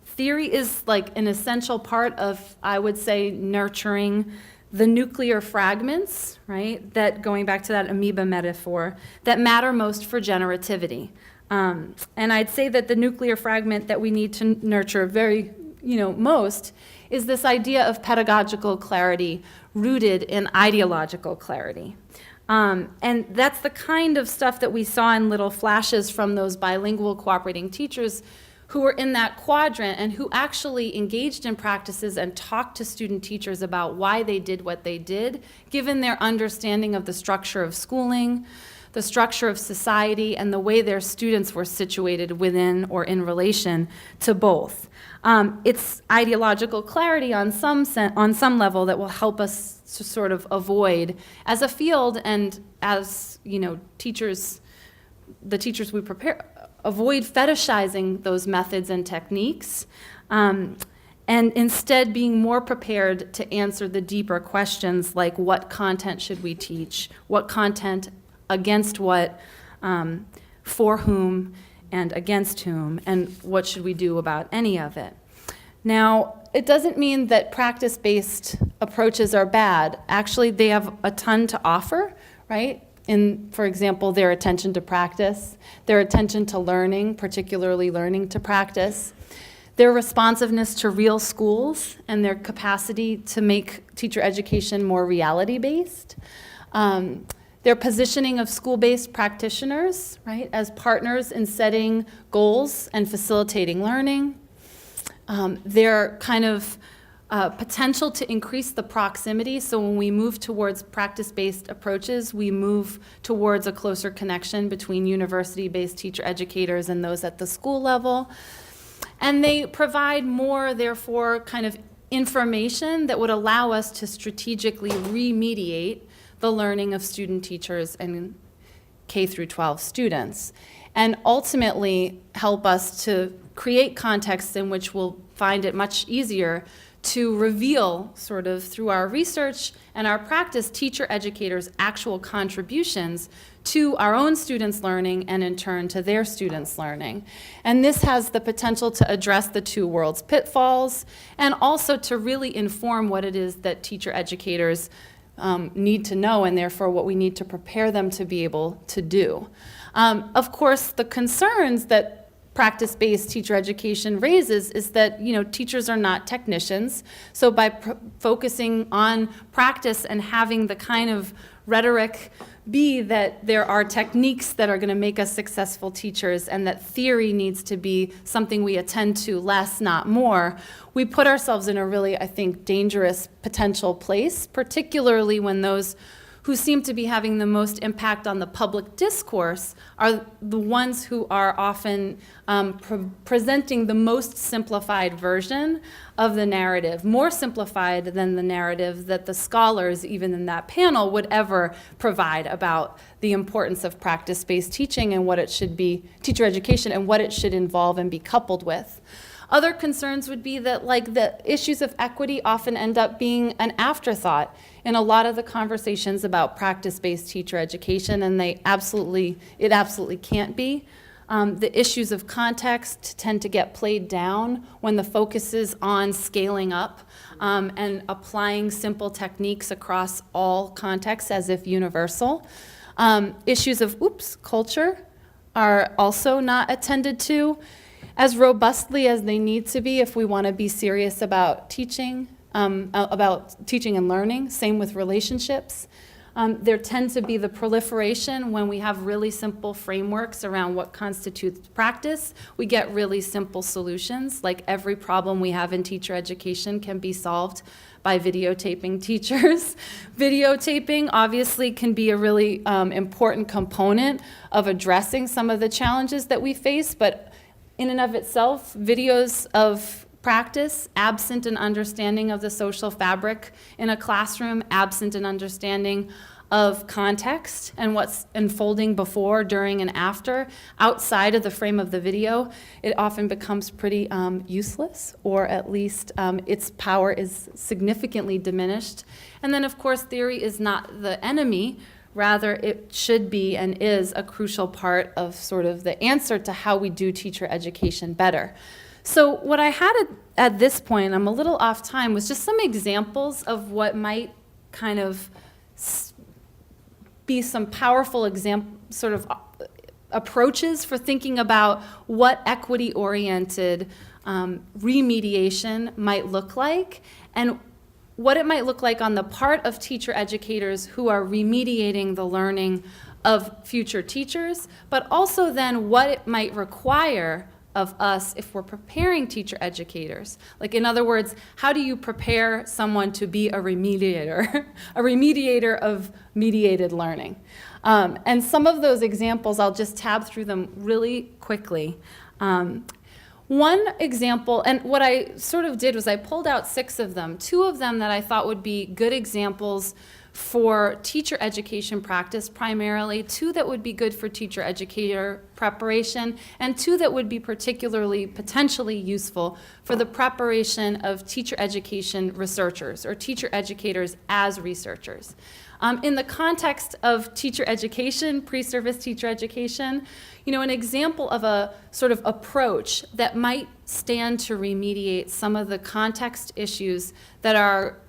Theory is like an essential part of, I would say, nurturing the nuclear fragments, right, that, going back to that amoeba metaphor, that matter most for generativity. And I'd say that the nuclear fragment that we need to nurture most is this idea of pedagogical clarity rooted in ideological clarity. And that's the kind of stuff that we saw in little flashes from those bilingual cooperating teachers who were in that quadrant and who actually engaged in practices and talked to student teachers about why they did what they did, given their understanding of the structure of schooling, the structure of society, and the way their students were situated within or in relation to both. It's ideological clarity on some level that will help us to sort of avoid, as a field and as teachers, the teachers we prepare, avoid fetishizing those methods and techniques, and instead being more prepared to answer the deeper questions like what content should we teach, what content against what, for whom, and against whom, and what should we do about any of it. Now, it doesn't mean that practice-based approaches are bad. Actually, they have a ton to offer, right? In, for example, their attention to practice, their attention to learning, particularly learning to practice, their responsiveness to real schools, and their capacity to make teacher education more reality-based. Their positioning of school-based practitioners, right, as partners in setting goals and facilitating learning. Their kind of potential to increase the proximity. So when we move towards practice-based approaches, we move towards a closer connection between university-based teacher educators and those at the school level. And they provide more, therefore, kind of information that would allow us to strategically remediate the learning of student teachers and K through 12 students, and ultimately help us to create contexts in which we'll find it much easier to reveal, sort of through our research and our practice, teacher educators' actual contributions to our own students' learning and in turn to their students' learning. And this has the potential to address the two worlds' pitfalls and also to really inform what it is that teacher educators need to know, and therefore what we need to prepare them to be able to do. Of course, the concerns that practice-based teacher education raises is that teachers are not technicians. So by focusing on practice and having the kind of rhetoric be that there are techniques that are going to make us successful teachers and that theory needs to be something we attend to less, not more, we put ourselves in a really, I think, dangerous potential place, particularly when those who seem to be having the most impact on the public discourse are the ones who are often presenting the most simplified version of the narrative, more simplified than the narrative that the scholars, even in that panel, would ever provide about the importance of practice-based teaching and what it should be, teacher education, and what it should involve and be coupled with. Other concerns would be that, like, the issues of equity often end up being an afterthought in a lot of the conversations about practice-based teacher education, and it absolutely can't be. The issues of context tend to get played down when the focus is on scaling up and applying simple techniques across all contexts as if universal. Issues of culture are also not attended to as robustly as they need to be if we want to be serious about teaching and learning. Same with relationships. There tend to be the proliferation when we have really simple frameworks around what constitutes practice. We get really simple solutions, like every problem we have in teacher education can be solved by videotaping teachers. Videotaping obviously can be a really important component of addressing some of the challenges that we face, but in and of itself, videos of practice, absent an understanding of the social fabric in a classroom, absent an understanding of context and what's unfolding before, during, and after, outside of the frame of the video, it often becomes pretty useless, or at least its power is significantly diminished. And then, of course, theory is not the enemy. Rather, it should be and is a crucial part of sort of the answer to how we do teacher education better. So what I had at this point, I'm a little off time, was just some examples of what might kind of be some powerful sort of approaches for thinking about what equity-oriented remediation might look like, and what it might look like on the part of teacher educators who are remediating the learning of future teachers, but also then what it might require of us if we're preparing teacher educators. Like, in other words, how do you prepare someone to be a remediator, a remediator of mediated learning? And some of those examples, I'll just tab through them really quickly. One example, and what I sort of did was I pulled out 6 of them, 2 of them that I thought would be good examples for teacher education practice primarily, 2 that would be good for teacher educator preparation, and 2 that would be particularly potentially useful for the preparation of teacher education researchers or teacher educators as researchers. In the context of teacher education, pre-service teacher education, you know, an example of a sort of approach that might stand to remediate some of the context issues that our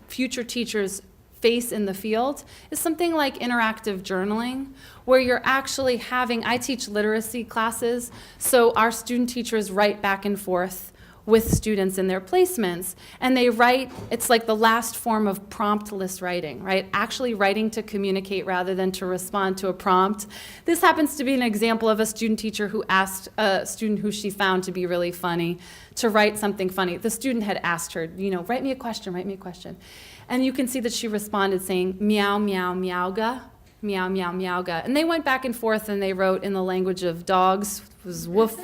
future teachers face in the field is something like interactive journaling, where you're actually having, I teach literacy classes, so our student teachers write back and forth with students in their placements, and they write, it's like the last form of promptless writing, right? Actually writing to communicate rather than to respond to a prompt. This happens to be an example of a student teacher who asked a student who she found to be really funny to write something funny. The student had asked her, you know, write me a question, write me a question. And you can see that she responded saying, meow, meow, meowga, meow, meow, meowga. And they went back and forth and they wrote in the language of dogs, it was woof,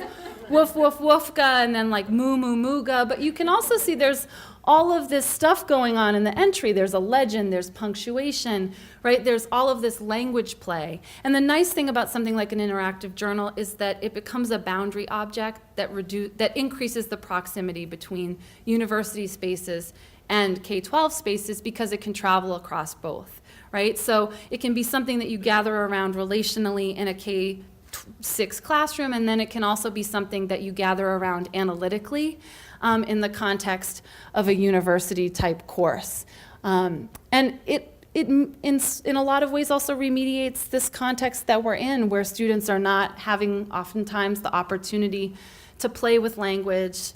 woof, woof, woofga, and then like moo, moo, mooga. But you can also see there's all of this stuff going on in the entry. There's a legend, there's punctuation, right? There's all of this language play. And the nice thing about something like an interactive journal is that it becomes a boundary object that increases the proximity between university spaces and K-12 spaces because it can travel across both, right? So it can be something that you gather around relationally in a K-6 classroom, and then it can also be something that you gather around analytically in the context of a university type course. And it in a lot of ways also remediates this context that we're in, where students are not having oftentimes the opportunity to play with language,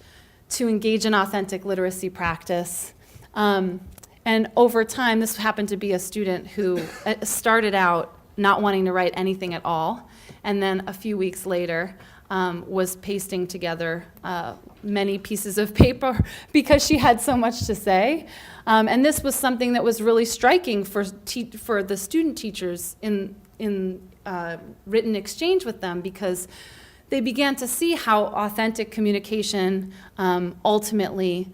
to engage in authentic literacy practice. And over time, this happened to be a student who started out not wanting to write anything at all, and then a few weeks later was pasting together many pieces of paper because she had so much to say. And this was something that was really striking for the student teachers in written exchange with them, because they began to see how authentic communication ultimately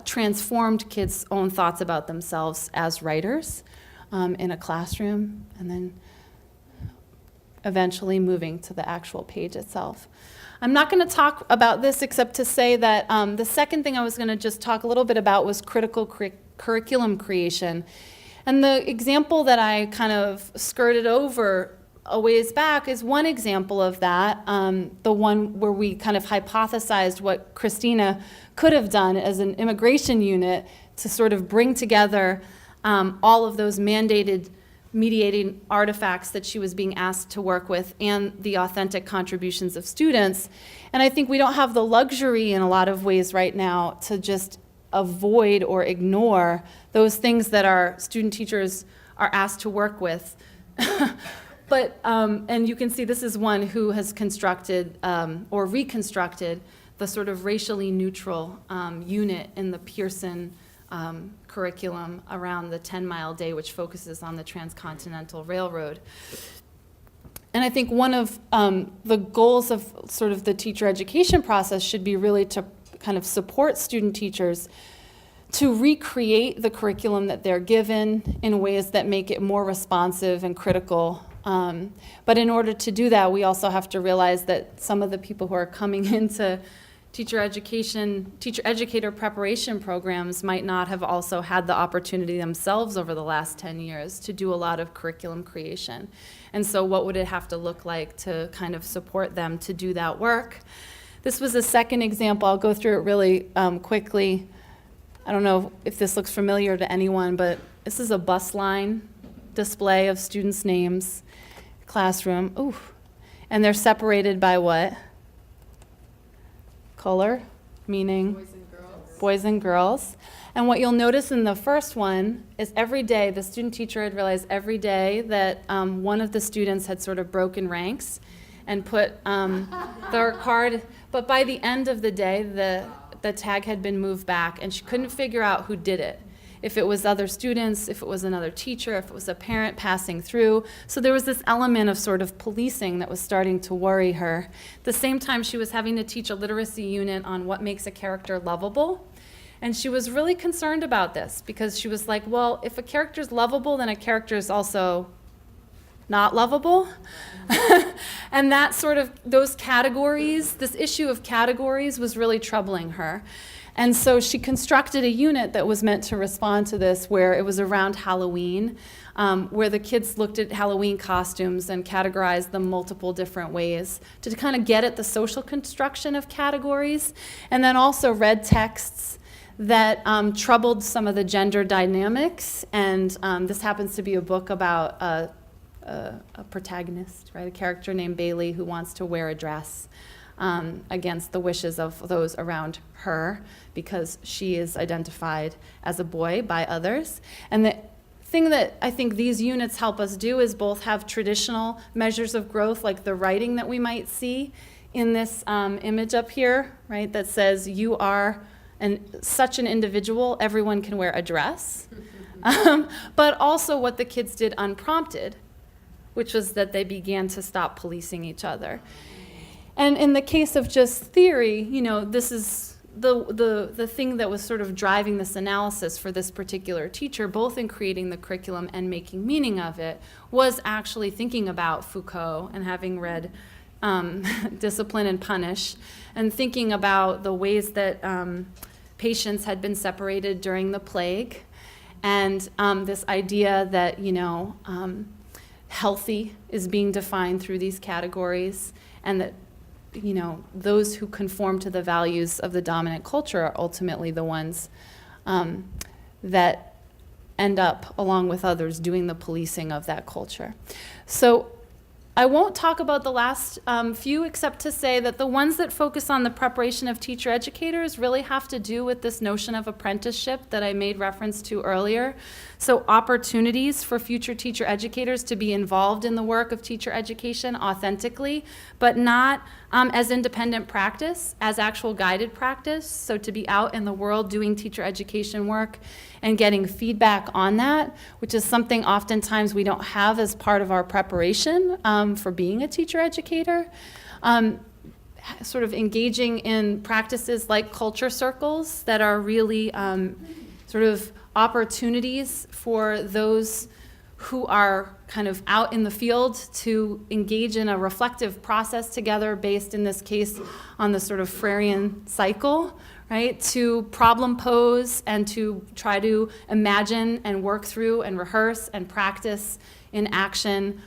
transformed kids' own thoughts about themselves as writers in a classroom, and then eventually moving to the actual page itself. I'm not going to talk about this except to say that the second thing I was going to just talk a little bit about was critical curriculum creation. And the example that I kind of skirted over a ways back is one example of that, the one where we kind of hypothesized what Christina could have done as an immigration unit to sort of bring together all of those mandated mediating artifacts that she was being asked to work with and the authentic contributions of students. And I think we don't have the luxury in a lot of ways right now to just avoid or ignore those things that our student teachers are asked to work with. But, and you can see this is one who has constructed or reconstructed the sort of racially neutral unit in the Pearson curriculum around the 10-mile day, which focuses on the transcontinental railroad. And I think one of the goals of sort of the teacher education process should be really to kind of support student teachers to recreate the curriculum that they're given in ways that make it more responsive and critical. But in order to do that, we also have to realize that some of the people who are coming into teacher educator preparation programs might not have also had the opportunity themselves over the last 10 years to do a lot of curriculum creation. And so what would it have to look like to kind of support them to do that work? This was a second example. I'll go through it really quickly. I don't know if this looks familiar to anyone, but this is a bus line display of students' names, classroom. Ooh. And they're separated by what? Color, meaning boys and girls. And what you'll notice in the first one is every day, the student teacher had realized every day that one of the students had sort of broken ranks and put their card, but by the end of the day, the tag had been moved back and she couldn't figure out who did it. If it was other students, if it was another teacher, if it was a parent passing through. So there was this element of sort of policing that was starting to worry her. At the same time, she was having to teach a literacy unit on what makes a character lovable. And she was really concerned about this because she was like, well, if a character's lovable, then a character is also not lovable. And that sort of, those categories, this issue of categories was really troubling her. And so she constructed a unit that was meant to respond to this, where it was around Halloween, where the kids looked at Halloween costumes and categorized them multiple different ways to kind of get at the social construction of categories, and then also read texts that troubled some of the gender dynamics. And this happens to be a book about a protagonist, right? A character named Bailey who wants to wear a dress against the wishes of those around her because she is identified as a boy by others. And the thing that I think these units help us do is both have traditional measures of growth, like the writing that we might see in this image up here, right, that says you are such an individual, everyone can wear a dress. But also what the kids did unprompted, which was that they began to stop policing each other. And in the case of just theory, you know, this is the thing that was sort of driving this analysis for this particular teacher, both in creating the curriculum and making meaning of it, was actually thinking about Foucault and having read Discipline and Punish, and thinking about the ways that patients had been separated during the plague, and this idea that, you know, healthy is being defined through these categories, and that, you know, those who conform to the values of the dominant culture are ultimately the ones that end up, along with others, doing the policing of that culture. So I won't talk about the last few, except to say that the ones that focus on the preparation of teacher educators really have to do with this notion of apprenticeship that I made reference to earlier. So opportunities for future teacher educators to be involved in the work of teacher education authentically, but not as independent practice, as actual guided practice. So to be out in the world doing teacher education work and getting feedback on that, which is something oftentimes we don't have as part of our preparation for being a teacher educator. Sort of engaging in practices like culture circles that are really sort of opportunities for those who are kind of out in the field to engage in a reflective process together based, in this case, on the sort of Freirean cycle, right? To problem pose and to try to imagine and work through and rehearse and practice in action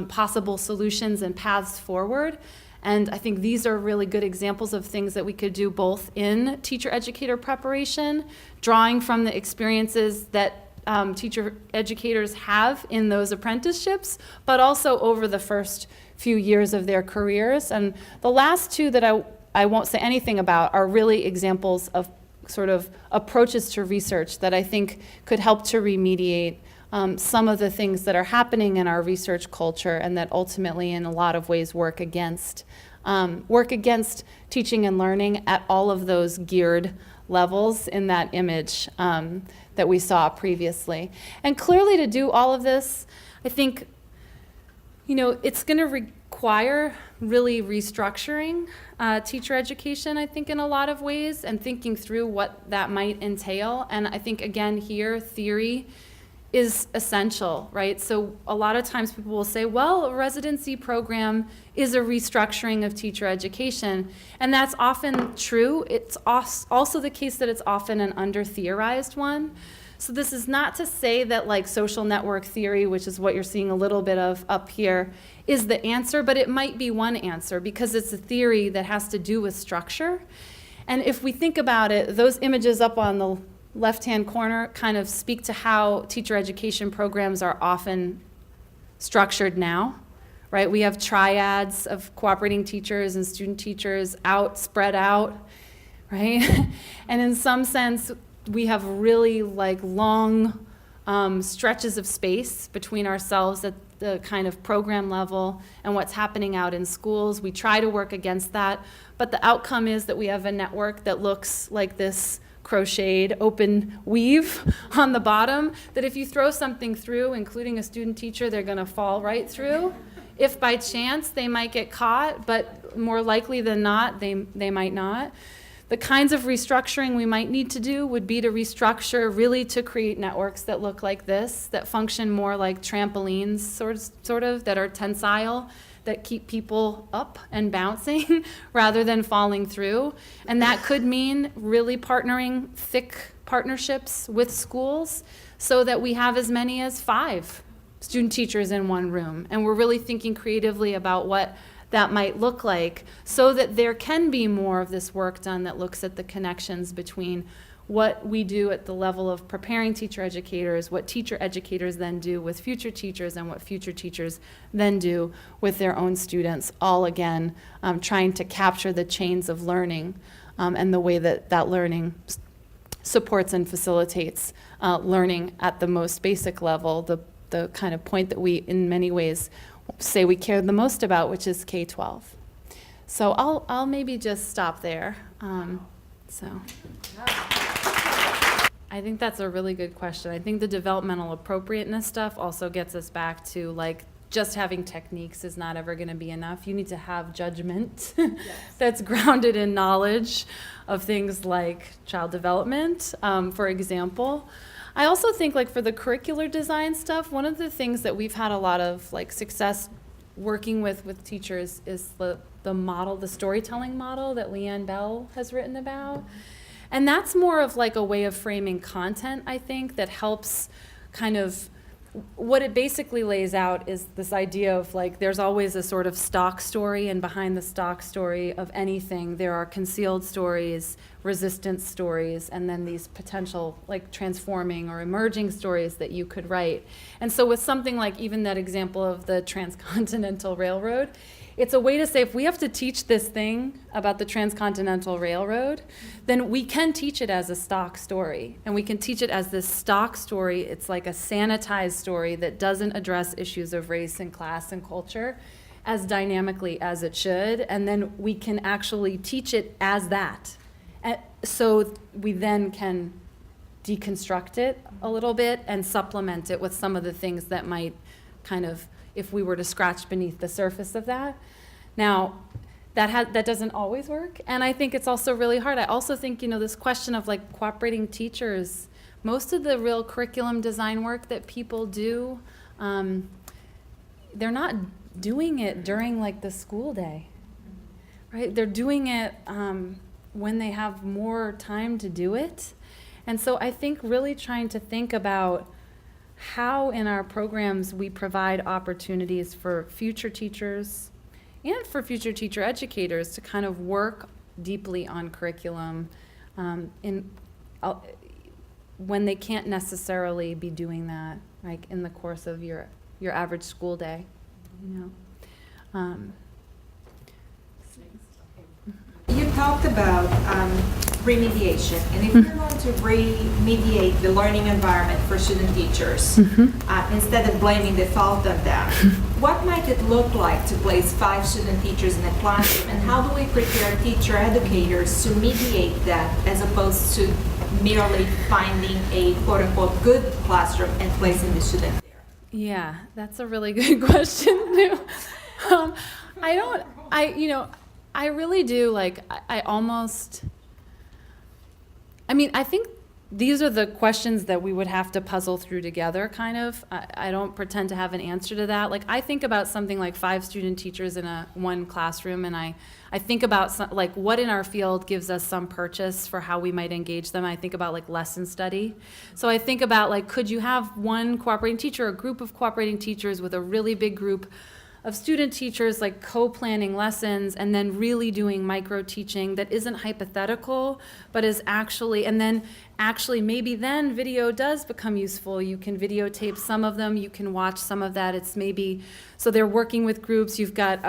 possible solutions and paths forward. And I think these are really good examples of things that we could do both in teacher educator preparation, drawing from the experiences that teacher educators have in those apprenticeships, but also over the first few years of their careers. And the last two that I won't say anything about are really examples of sort of approaches to research that I think could help to remediate some of the things that are happening in our research culture and that ultimately in a lot of ways work against teaching and learning at all of those geared levels in that image that we saw previously. And clearly to do all of this, I think, it's going to require really restructuring teacher education, I think, in a lot of ways, and thinking through what that might entail. And I think, again, here, theory is essential, right? So a lot of times people will say, well, a residency program is a restructuring of teacher education. And that's often true. It's also the case that it's often an under-theorized one. So this is not to say that like social network theory, which is what you're seeing a little bit of up here, is the answer, but it might be one answer because it's a theory that has to do with structure. And if we think about it, those images up on the left-hand corner kind of speak to how teacher education programs are often structured now, right? We have triads of cooperating teachers and student teachers spread out, right? And in some sense, we have really like long stretches of space between ourselves at the kind of program level and what's happening out in schools. We try to work against that, but the outcome is that we have a network that looks like this crocheted open weave on the bottom, that if you throw something through, including a student teacher, they're going to fall right through. If by chance they might get caught, but more likely than not, they might not. The kinds of restructuring we might need to do would be to restructure really to create networks that look like this, that function more like trampolines, sort of that are tensile, that keep people up and bouncing rather than falling through. And that could mean really partnering thick partnerships with schools so that we have as many as 5 student teachers in one room. And we're really thinking creatively about what that might look like so that there can be more of this work done that looks at the connections between what we do at the level of preparing teacher educators, what teacher educators then do with future teachers, and what future teachers then do with their own students, all again trying to capture the chains of learning and the way that learning supports and facilitates learning at the most basic level, the kind of point that we in many ways say we care the most about, which is K-12. So I'll maybe just stop there. I think that's a really good question. I think the developmental appropriateness stuff also gets us back to like just having techniques is not ever going to be enough. You need to have judgment that's grounded in knowledge of things like child development, for example. I also think like for the curricular design stuff, one of the things that we've had a lot of like success working with teachers is the model, the storytelling model that Leanne Bell has written about. And that's more of like a way of framing content, I think, that helps kind of, what it basically lays out is this idea of like there's always a sort of stock story, and behind the stock story of anything there are concealed stories, resistance stories, and then these potential like transforming or emerging stories that you could write. And so with something like even that example of the Transcontinental Railroad, it's a way to say if we have to teach this thing about the Transcontinental Railroad, then we can teach it as a stock story. And we can teach it as this stock story. It's like a sanitized story that doesn't address issues of race and class and culture as dynamically as it should. And then we can actually teach it as that. And so we then can deconstruct it a little bit and supplement it with some of the things that might kind of, if we were to scratch beneath the surface of that. Now, that doesn't always work, and I think it's also really hard. I also think, this question of like cooperating teachers, most of the real curriculum design work that people do, they're not doing it during like the school day, right? They're doing it when they have more time to do it. And so I think really trying to think about how in our programs we provide opportunities for future teachers and for future teacher educators to kind of work deeply on curriculum when they can't necessarily be doing that like in the course of your average school day. You talked about remediation. And if you're going to remediate the learning environment for student teachers, instead of blaming the fault on them, what might it look like to place 5 student teachers in a classroom? And how do we prepare teacher educators to mediate that as opposed to merely finding a quote-unquote good classroom and placing the student there? Yeah, that's a really good question too. I really do, I think these are the questions that we would have to puzzle through together, kind of. I don't pretend to have an answer to that. Like, I think about something like 5 student teachers in one classroom, and I think about what in our field gives us some purchase for how we might engage them. I think about lesson study. So I think about could you have one cooperating teacher, a group of cooperating teachers with a really big group of student teachers co-planning lessons and then really doing micro-teaching that isn't hypothetical, but is actually, and then actually maybe then video does become useful. You can videotape some of them, you can watch some of that. It's maybe, so they're working with groups, you've got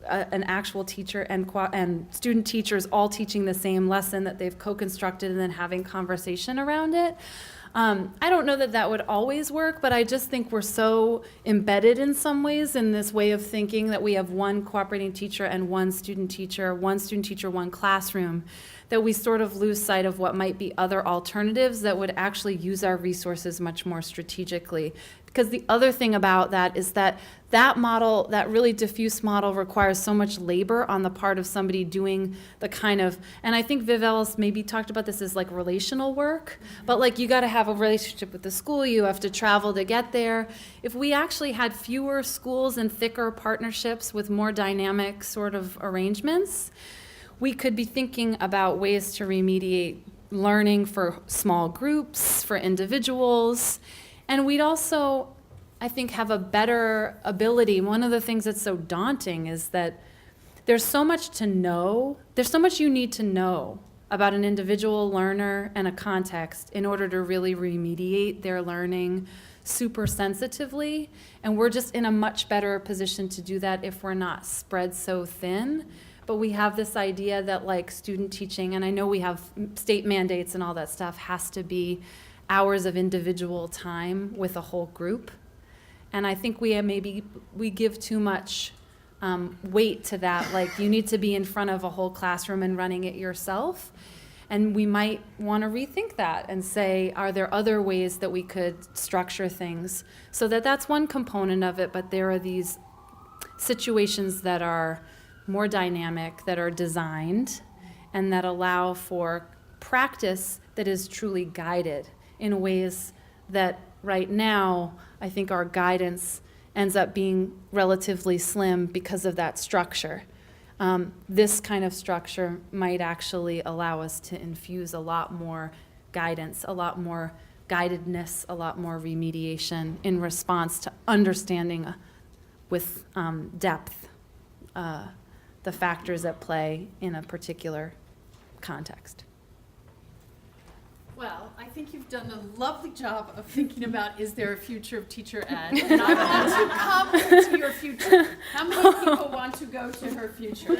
an actual teacher and student teachers all teaching the same lesson that they've co-constructed and then having conversation around it. I don't know that would always work, but I just think we're so embedded in some ways in this way of thinking that we have one cooperating teacher and one student teacher, one classroom, that we sort of lose sight of what might be other alternatives that would actually use our resources much more strategically. Because the other thing about that is that model, that really diffuse model, requires so much labor on the part of somebody doing the kind of, and I think Viv Ellis maybe talked about this as relational work, but you got to have a relationship with the school, you have to travel to get there. If we actually had fewer schools and thicker partnerships with more dynamic sort of arrangements, we could be thinking about ways to remediate learning for small groups, for individuals, and we'd also, I think, have a better ability. One of the things that's so daunting is that there's so much to know, there's so much you need to know about an individual learner and a context in order to really remediate their learning super sensitively, and we're just in a much better position to do that if we're not spread so thin. But we have this idea that student teaching, and I know we have state mandates and all that stuff, has to be hours of individual time with a whole group. And I think we give too much weight to that, you need to be in front of a whole classroom and running it yourself. And we might want to rethink that and say, are there other ways that we could structure things? So that's one component of it, but there are these situations that are more dynamic, that are designed, and that allow for practice that is truly guided in ways that right now I think our guidance ends up being relatively slim because of that structure. This kind of structure might actually allow us to infuse a lot more guidance, a lot more guidedness, a lot more remediation in response to understanding with depth the factors at play in a particular context. Well, I think you've done a lovely job of thinking about, is there a future of teacher ed? And I want to come to your future. How many people want to go to her future?